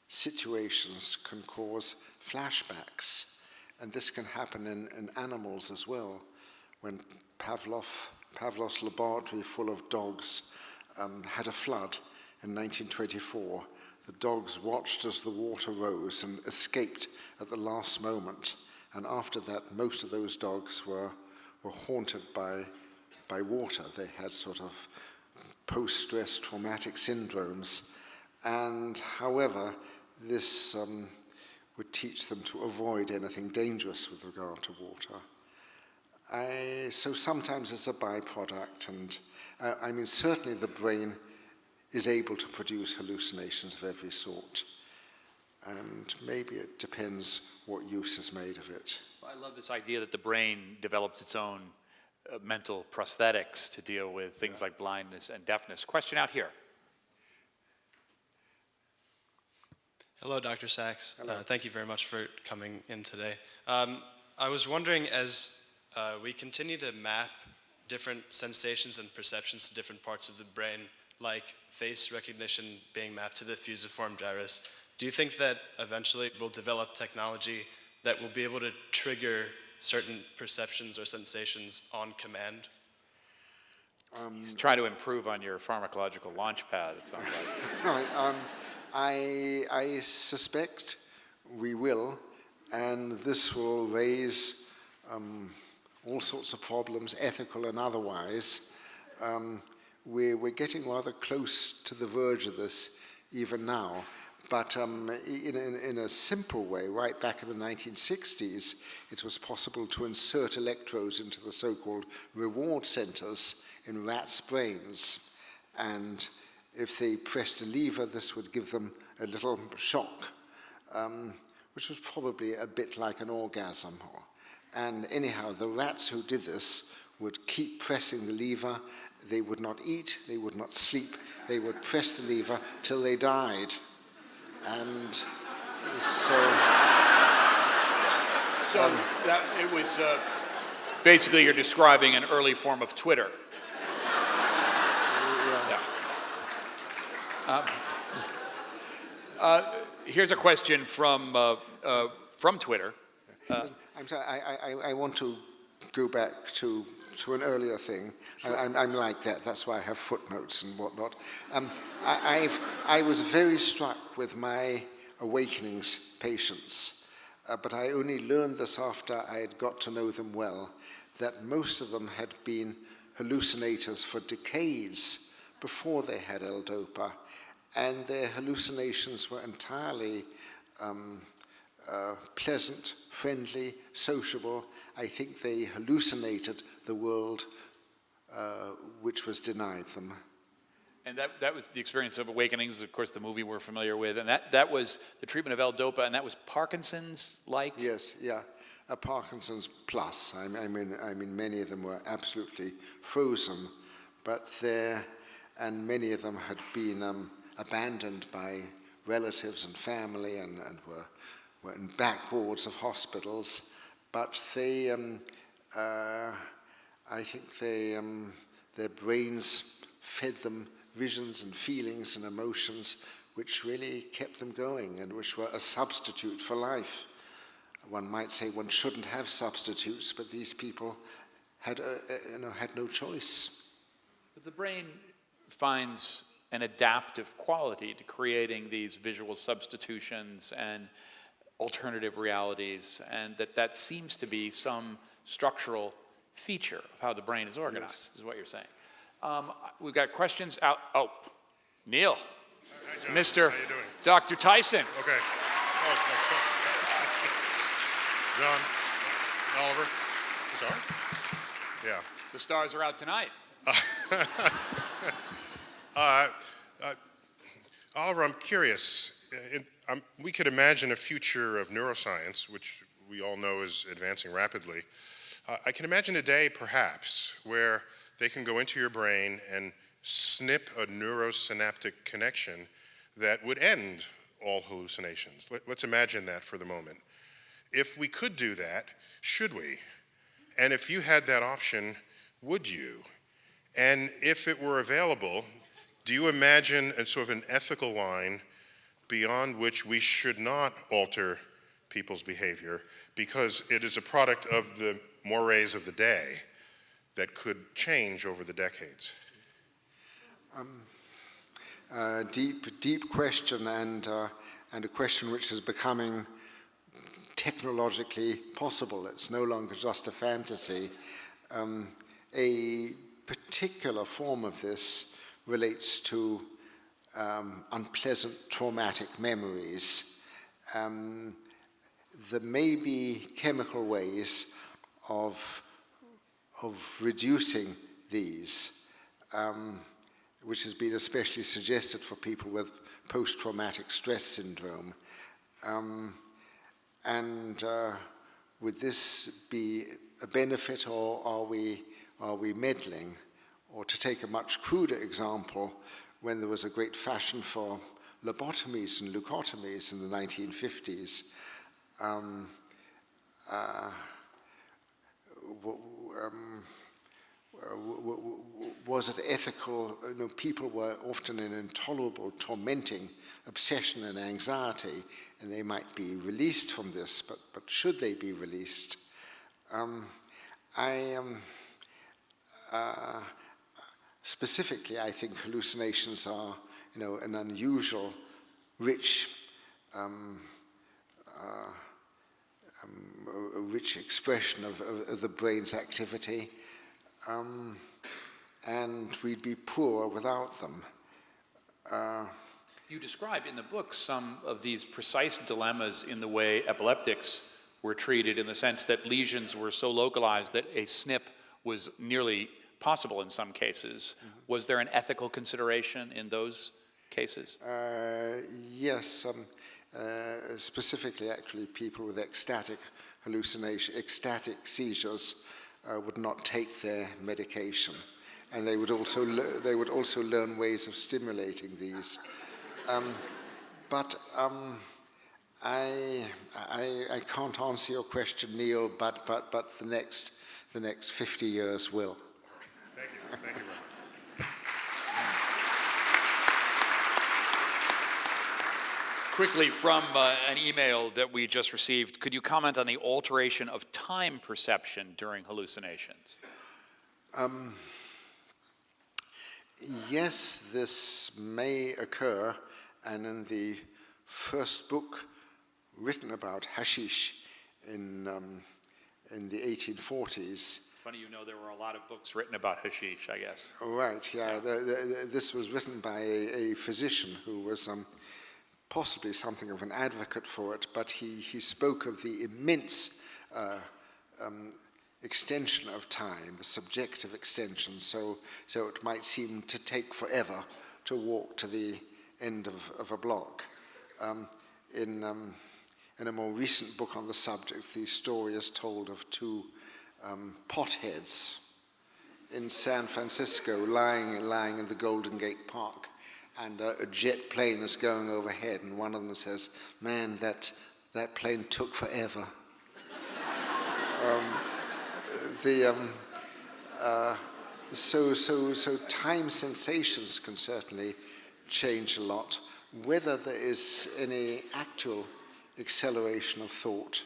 situations can cause flashbacks. And this can happen in animals as well. When Pavlov's laboratory full of dogs had a flood in 1924, the dogs watched as the water rose and escaped at the last moment. And after that, most of those dogs were haunted by water. They had sort of post-stress traumatic syndromes. And however, this would teach them to avoid anything dangerous with regard to water. So sometimes it's a byproduct, and I mean, certainly the brain is able to produce hallucinations of every sort. And maybe it depends what use is made of it.
Well, I love this idea that the brain develops its own mental prosthetics to deal with things like blindness and deafness. Question out here.
Hello, Dr. Sachs.
Hello.
Thank you very much for coming in today. I was wondering, as we continue to map different sensations and perceptions to different parts of the brain, like face recognition being mapped to the fusiform gyrus, do you think that eventually we'll develop technology that will be able to trigger certain perceptions or sensations on command?
He's trying to improve on your pharmacological launch pad, it sounds like.
No, I suspect we will, and this will raise all sorts of problems, ethical and otherwise. We're getting rather close to the verge of this even now. But in a simple way, right back in the 1960s, it was possible to insert electrodes into the so-called reward centers in rats' brains. And if they pressed a lever, this would give them a little shock, which was probably a bit like an orgasm. And anyhow, the rats who did this would keep pressing the lever. They would not eat, they would not sleep, they would press the lever till they died. And so
that it was basically you're describing an early form of Twitter. Here's a question from Twitter.
I'm sorry, I want to go back to an earlier thing. Sure. I'm like that. That's why I have footnotes and whatnot. I was very struck with my awakenings patients, but I only learned this after I had got to know them well, that most of them had been hallucinators for decades before they had L-DOPA, and their hallucinations were entirely pleasant, friendly, sociable. I think they hallucinated the world which was denied them.
And that was the experience of Awakenings, of course, the movie we're familiar with. And that was the treatment of L-DOPA, and that was Parkinson's-like?
Yes, yeah. Parkinson's plus. I mean, many of them were absolutely frozen, but and many of them had been abandoned by relatives and family and were in back wards of hospitals. But they, I think their brains fed them visions and feelings and emotions which really kept them going and which were a substitute for life. One might say one shouldn't have substitutes, but these people had no choice.
But the brain finds an adaptive quality to creating these visual substitutions and alternative realities, and that seems to be some structural feature of how the brain is organized, yes. Is what you're saying. We've got questions out. Oh, Neil.
Hi, John.
Mr.
How you doing?
Dr. Tyson.
Okay. John, Oliver. Sorry. Yeah.
The stars are out tonight.
Oliver, I'm curious. We could imagine a future of neuroscience, which we all know is advancing rapidly. I can imagine a day, perhaps, where they can go into your brain and snip a neurosynaptic connection that would end all hallucinations. Let's imagine that for the moment. If we could do that, should we? And if you had that option, would you? And if it were available, do you imagine a sort of an ethical line beyond which we should not alter people's behavior because it is a product of the mores of the day that could change over the decades?
Deep question, and a question which is becoming technologically possible. It's no longer just a fantasy. A particular form of this relates to unpleasant traumatic memories. There may be chemical ways of reducing these, which has been especially suggested for people with post-traumatic stress syndrome. Would this be a benefit, or are we meddling? Or to take a much cruder example, when there was a great fashion for lobotomies and leucotomies in the 1950s, was it ethical? People were often in intolerable, tormenting obsession and anxiety, and they might be released from this, but should they be released? Specifically, I think hallucinations are, an unusual, rich, rich expression of the brain's activity, and we'd be poor without them.
You describe in the book some of these precise dilemmas in the way epileptics were treated, in the sense that lesions were so localized that a snip was nearly possible in some cases. Mm-hmm. Was there an ethical consideration in those cases?
Yes, specifically, actually, people with ecstatic seizures would not take their medication, and they would also learn ways of stimulating these. I can't answer your question, Neil, but the next 50 years will.
Thank you very much.
Quickly, from an email that we just received, could you comment on the alteration of time perception during hallucinations?
Yes, this may occur, and in the first book written about hashish in the 1840s.
It's funny, there were a lot of books written about hashish, I guess.
Right, yeah. This was written by a physician who was possibly something of an advocate for it, but he spoke of the immense extension of time, the subjective extension, so it might seem to take forever to walk to the end of a block. In a more recent book on the subject, the story is told of two potheads in San Francisco lying in the Golden Gate Park, and a jet plane is going overhead, and one of them says, "Man, that plane took forever." So time sensations can certainly change a lot. Whether there is any actual acceleration of thought,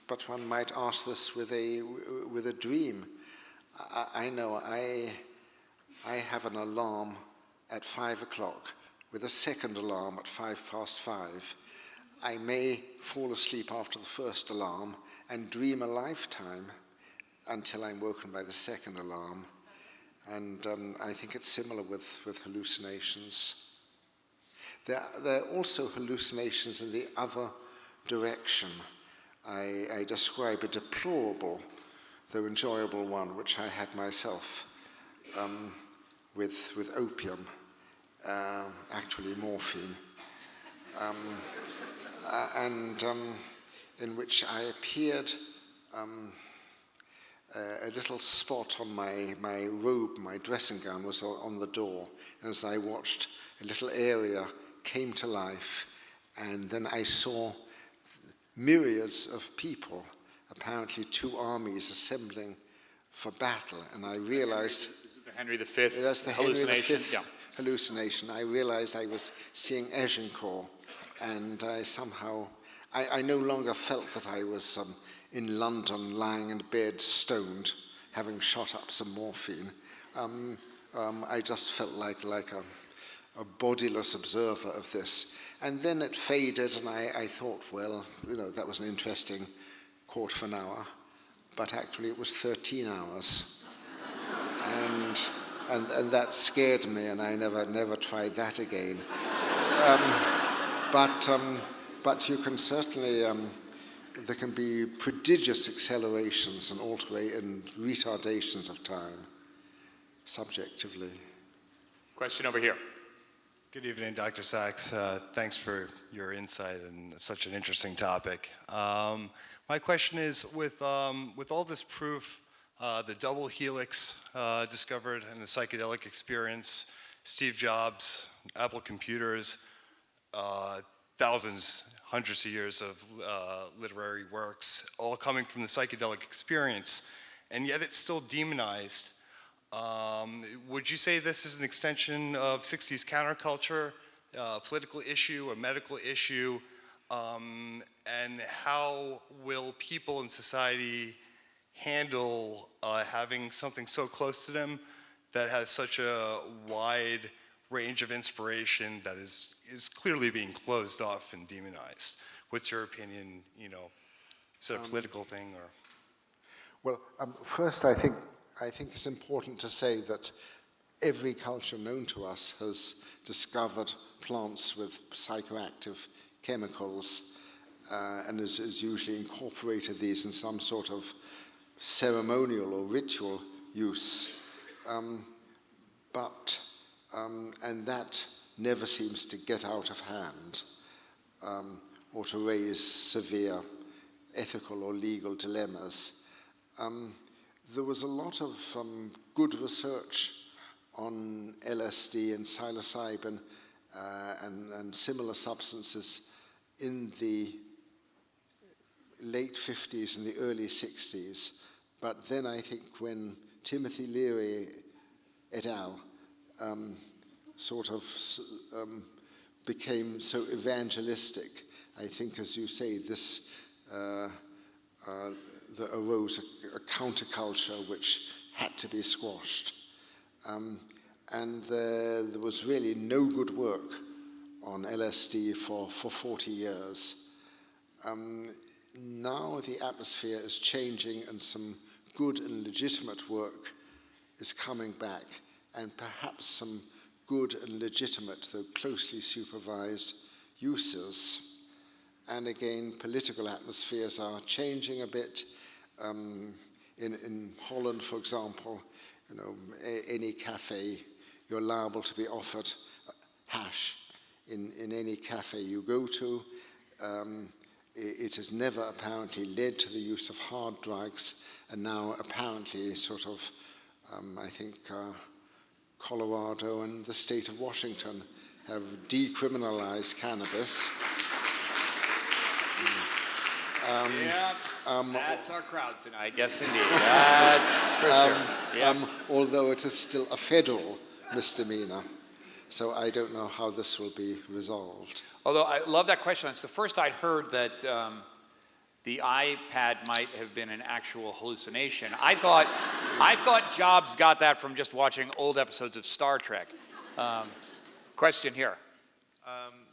but one might ask this with a dream. I know I have an alarm at 5 o'clock with a second alarm at 5:05. I may fall asleep after the first alarm and dream a lifetime until I'm woken by the second alarm. And I think it's similar with hallucinations. There are also hallucinations in the other direction. I describe a deplorable though enjoyable one, which I had myself with opium, actually morphine, and in which I appeared a little spot on my robe, my dressing gown was on the door, and as I watched, a little area came to life, and then I saw myriads of people, apparently two armies assembling for battle, and I realized...
This is the Henry V
that's the
hallucination.
Henry V hallucination. I realized I was seeing Agincourt, and I somehow... I no longer felt that I was in London, lying in bed, stoned, having shot up some morphine. I just felt like a bodiless observer of this. And then it faded, and I thought, well, that was an interesting quarter of an hour, but actually it was 13 hours. and that scared me, and I never tried that again. But you can certainly, there can be prodigious accelerations and retardations of time, subjectively.
Question over here.
Good evening, Dr. Sachs. Thanks for your insight and such an interesting topic. My question is, with all this proof, the double helix discovered in the psychedelic experience, Steve Jobs, Apple computers, thousands, hundreds of years of literary works, all coming from the psychedelic experience, and yet it's still demonized. Would you say this is an extension of 60s counterculture, a political issue, a medical issue, and how will people in society handle having something so close to them that has such a wide range of inspiration that is clearly being closed off and demonized? What's your opinion, is it a political thing or?
Well, first I think it's important to say that every culture known to us has discovered plants with psychoactive chemicals and has usually incorporated these in some sort of ceremonial or ritual use. And that never seems to get out of hand or to raise severe ethical or legal dilemmas. There was a lot of good research on LSD and psilocybin and similar substances in the late 50s and the early 60s. But then I think when Timothy Leary et al. Became so evangelistic, I think, as you say, there arose a counterculture which had to be squashed. And there was really no good work on LSD for 40 years. Now the atmosphere is changing and some good and legitimate work is coming back, and perhaps some good and legitimate, though closely supervised, uses. And again, political atmospheres are changing a bit. In Holland, for example, any cafe, you're liable to be offered hash in any cafe you go to. It has never apparently led to the use of hard drugs, and now apparently I think Colorado and the state of Washington have decriminalized cannabis.
That's our crowd tonight. Yes, indeed. That's for sure. Yeah.
Although it is still a federal misdemeanor. So I don't know how this will be resolved.
Although I love that question. It's the first I'd heard that the iPad might have been an actual hallucination. I thought Jobs got that from just watching old episodes of Star Trek. Question here.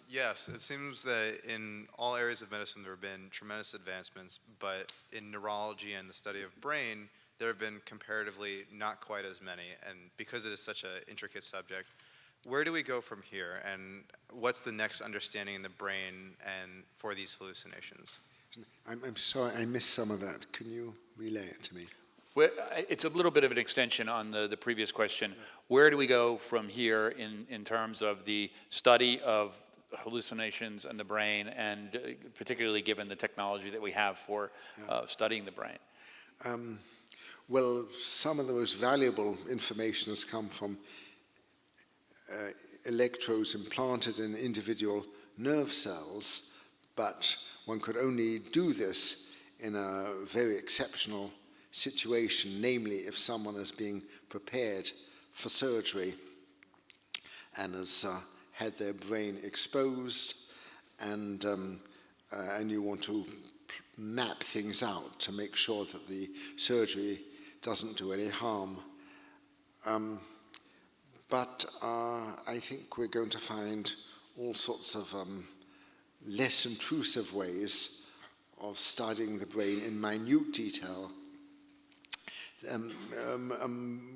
Yes, it seems that in all areas of medicine there have been tremendous advancements, but in neurology and the study of brain, there have been comparatively not quite as many. And because it is such an intricate subject, where do we go from here? And what's the next understanding in the brain and for these hallucinations?
I'm sorry, I missed some of that. Can you relay it to me?
Well, it's a little bit of an extension on the previous question. Where do we go from here in terms of the study of hallucinations and the brain, and particularly given the technology that we have for studying the brain?
Well, some of the most valuable information has come from electrodes implanted in individual nerve cells, but one could only do this in a very exceptional situation, namely if someone is being prepared for surgery and has had their brain exposed, and you want to map things out to make sure that the surgery doesn't do any harm. But I think we're going to find all sorts of less intrusive ways of studying the brain in minute detail.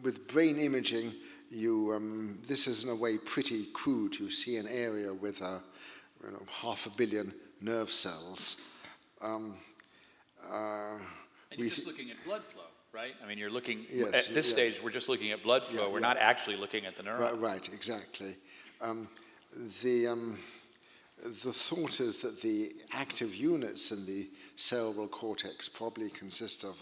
With brain imaging, this is in a way pretty crude. You see an area with 500 million nerve cells.
And you're just looking at blood flow, right? I mean, you're looking, yes, at this stage, we're just looking at blood flow. We're not actually looking at the neuron.
Right, exactly. The thought is that the active units in the cerebral cortex probably consist of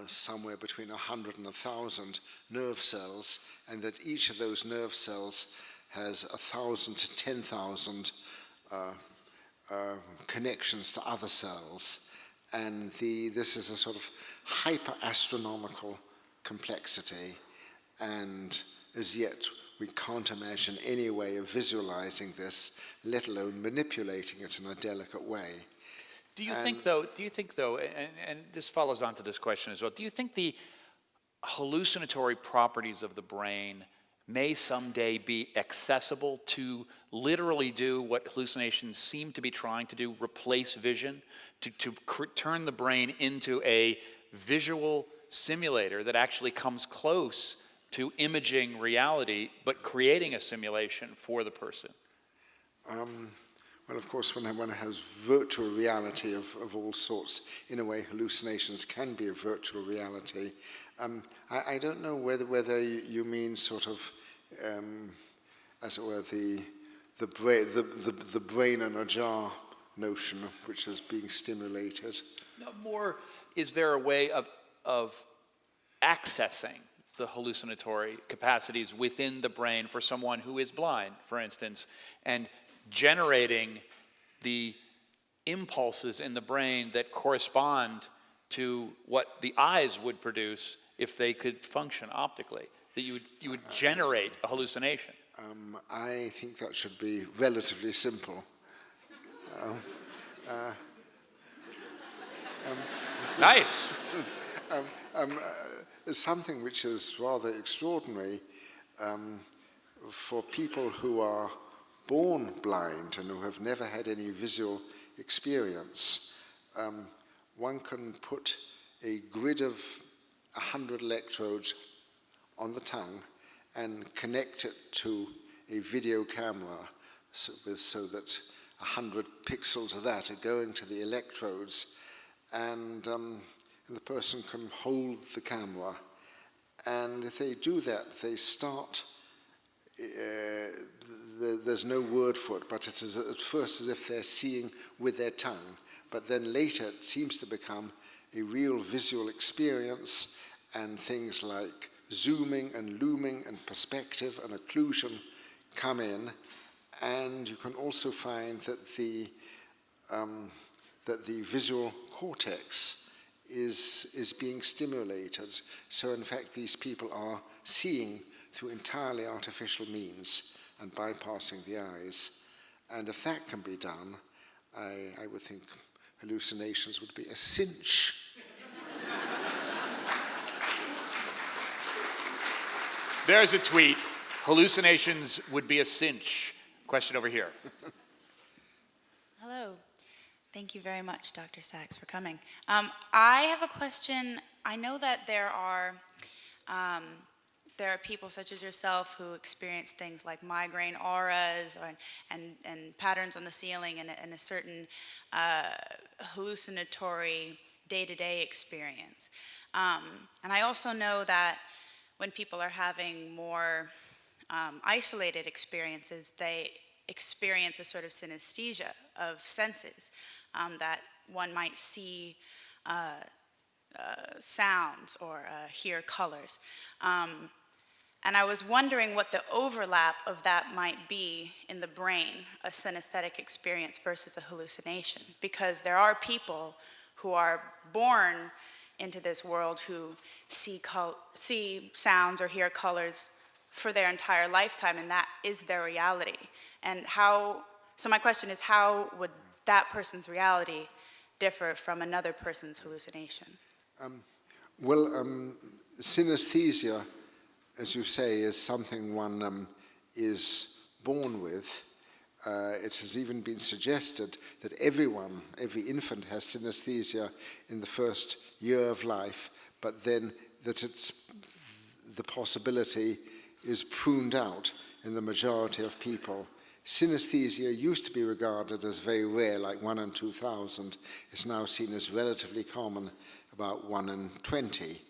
somewhere between 100 and 1,000 nerve cells, and that each of those nerve cells has 1,000 to 10,000 connections to other cells. And this is a sort of hyper-astronomical complexity, and as yet we can't imagine any way of visualizing this, let alone manipulating it in a delicate way.
Do you think though, and this follows on to this question as well, do you think the hallucinatory properties of the brain may someday be accessible to literally do what hallucinations seem to be trying to do, replace vision, to turn the brain into a visual simulator that actually comes close to imaging reality, but creating a simulation for the person?
Well, of course, when one has virtual reality of all sorts, in a way, hallucinations can be a virtual reality. I don't know whether you mean sort of, as it were, the brain in a jar notion, which is being stimulated.
No, more, is there a way of accessing the hallucinatory capacities within the brain for someone who is blind, for instance, and generating the impulses in the brain that correspond to what the eyes would produce if they could function optically, that you would generate a hallucination?
I think that should be relatively simple.
Nice.
Something which is rather extraordinary for people who are born blind and who have never had any visual experience. One can put a grid of 100 electrodes on the tongue and connect it to a video camera so that 100 pixels of that are going to the electrodes, and the person can hold the camera. And if they do that, they start, there's no word for it, but it is at first as if they're seeing with their tongue, but then later it seems to become a real visual experience, and things like zooming and looming and perspective and occlusion come in. And you can also find that the visual cortex is being stimulated. So in fact, these people are seeing through entirely artificial means and bypassing the eyes. And if that can be done, I would think hallucinations would be a cinch.
There's a tweet. Hallucinations would be a cinch. Question over here.
Hello. Thank you very much, Dr. Sachs, for coming. I have a question. I know that there are people such as yourself who experience things like migraine auras and patterns on the ceiling and a certain hallucinatory day-to-day experience. And I also know that when people are having more isolated experiences, they experience a sort of synesthesia of senses, that one might see sounds or hear colors. And I was wondering what the overlap of that might be in the brain, a synesthetic experience versus a hallucination. Because there are people who are born into this world who see sounds or hear colors for their entire lifetime, and that is their reality. And so my question is, how would that person's reality differ from another person's hallucination?
Synesthesia, as you say, is something one is born with. It has even been suggested that every infant has synesthesia in the first year of life, but then that the possibility is pruned out in the majority of people. Synesthesia used to be regarded as very rare, like 1 in 2,000. It's now seen as relatively common, about 1 in 20.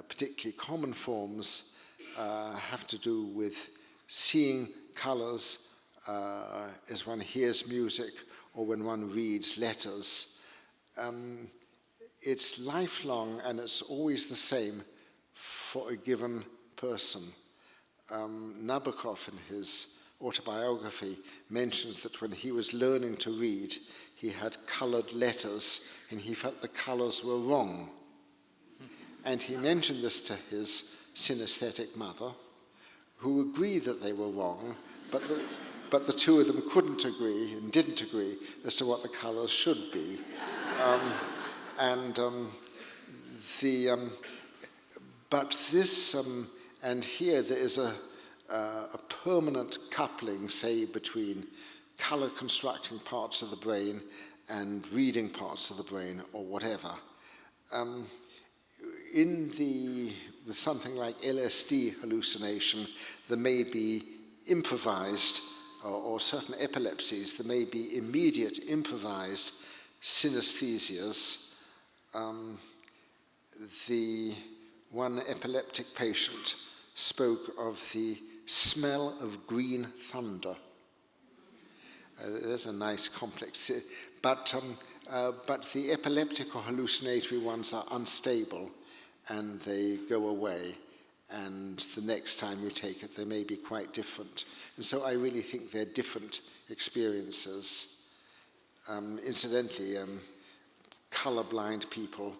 Particularly common forms have to do with seeing colors as one hears music or when one reads letters. It's lifelong and it's always the same for a given person. Nabokov, in his autobiography, mentions that when he was learning to read, he had colored letters and he felt the colors were wrong. And he mentioned this to his synesthetic mother, who agreed that they were wrong, but the two of them couldn't agree and didn't agree as to what the colors should be. And here there is a permanent coupling, say, between color constructing parts of the brain and reading parts of the brain or whatever. With something like LSD hallucination, there may be improvised, or certain epilepsies, there may be immediate improvised synesthesias. The one epileptic patient spoke of the smell of green thunder. There's a nice complex, but the epileptic or hallucinatory ones are unstable and they go away, and the next time you take it they may be quite different. And so I really think they're different experiences. Incidentally, colorblind people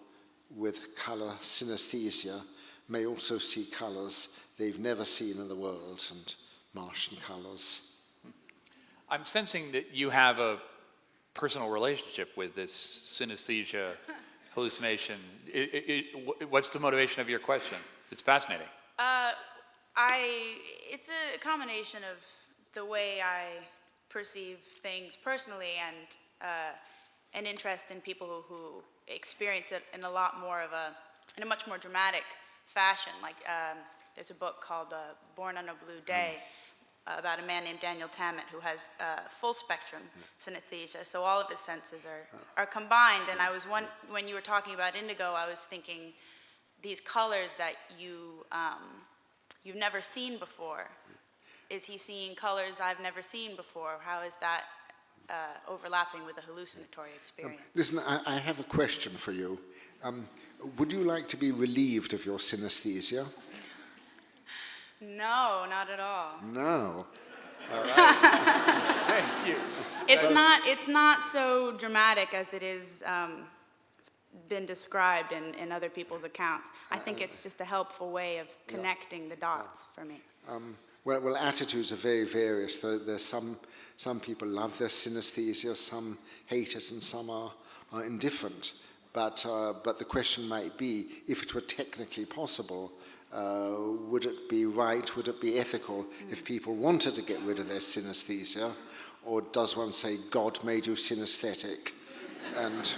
with color synesthesia may also see colors they've never seen in the world, and Martian colors.
I'm sensing that you have a personal relationship with this synesthesia hallucination. What's the motivation of your question? It's fascinating.
It's a combination of the way I perceive things personally and an interest in people who experience it in a much more dramatic fashion. Like there's a book called Born on a Blue Day about a man named Daniel Tammet who has full spectrum synesthesia. So all of his senses are combined. And I was when you were talking about indigo, I was thinking these colors that you've never seen before. Is he seeing colors I've never seen before? How is that overlapping with a hallucinatory experience?
Listen, I have a question for you. Would you like to be relieved of your synesthesia?
No, not at all.
No.
All right. Thank you.
It's not so dramatic as it is been described in other people's accounts. I think it's just a helpful way of connecting the dots for me.
Well, attitudes are very various. There's some people love their synesthesia, some hate it, and some are indifferent. But the question might be, if it were technically possible, would it be right, would it be ethical if people wanted to get rid of their synesthesia? Or does one say, God made you synesthetic, and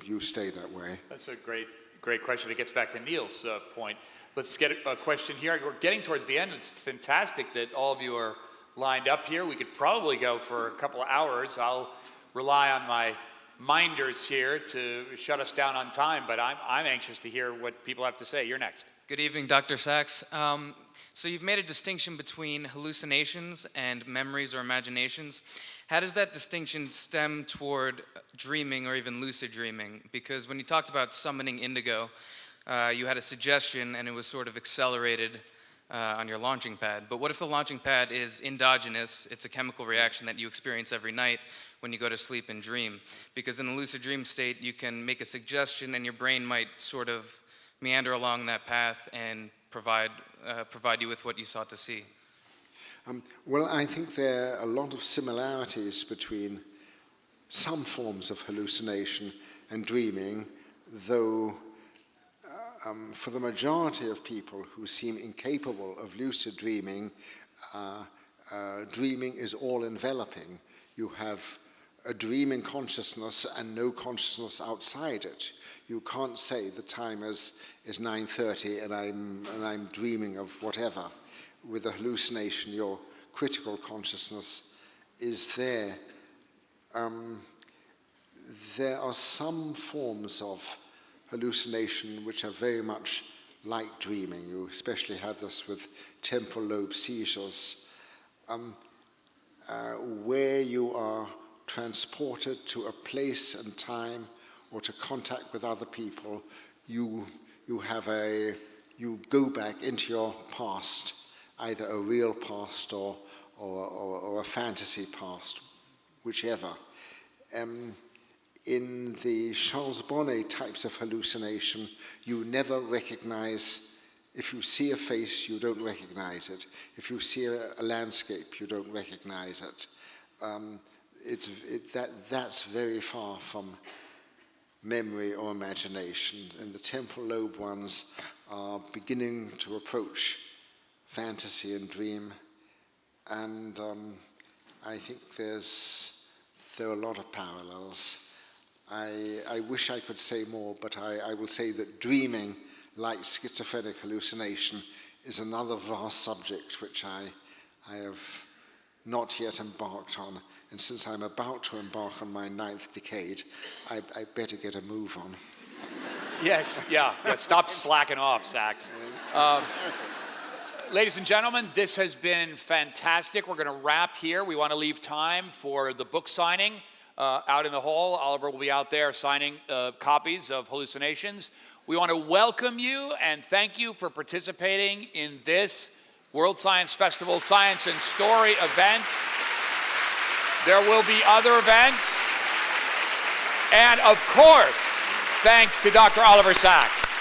you stay that way?
That's a great question. It gets back to Neil's point. Let's get a question here. We're getting towards the end. It's fantastic that all of you are lined up here. We could probably go for a couple of hours. I'll rely on my minders here to shut us down on time, but I'm anxious to hear what people have to say. You're next.
Good evening, Dr. Sachs. So you've made a distinction between hallucinations and memories or imaginations. How does that distinction stem toward dreaming or even lucid dreaming? Because when you talked about summoning indigo, you had a suggestion and it was sort of accelerated on your launching pad. But what if the launching pad is endogenous? It's a chemical reaction that you experience every night when you go to sleep and dream. Because in the lucid dream state, you can make a suggestion and your brain might sort of meander along that path and provide you with what you sought to see.
Well, I think there are a lot of similarities between some forms of hallucination and dreaming, though for the majority of people who seem incapable of lucid dreaming, dreaming is all-enveloping. You have a dreaming consciousness and no consciousness outside it. You can't say the time is 9:30 and I'm dreaming of whatever. With a hallucination, your critical consciousness is there. There are some forms of hallucination which are very much like dreaming. You especially have this with temporal lobe seizures, where you are transported to a place and time or to contact with other people. You go back into your past, either a real past or a fantasy past, whichever. In the Charles Bonnet types of hallucination, you never recognize. If you see a face, you don't recognize it. If you see a landscape, you don't recognize it. That's very far from memory or imagination. And the temporal lobe ones are beginning to approach fantasy and dream. And I think there are a lot of parallels. I wish I could say more, but I will say that dreaming, like schizophrenic hallucination, is another vast subject which I have not yet embarked on. And since I'm about to embark on my 9th decade, I better get a move on.
Yes, yeah. Stop slacking off, Sachs. Ladies and gentlemen, this has been fantastic. We're going to wrap here. We want to leave time for the book signing out in the hall. Oliver will be out there signing copies of Hallucinations. We want to welcome you and thank you for participating in this World Science Festival Science and Story event. There will be other events. And of course, thanks to Dr. Oliver Sachs.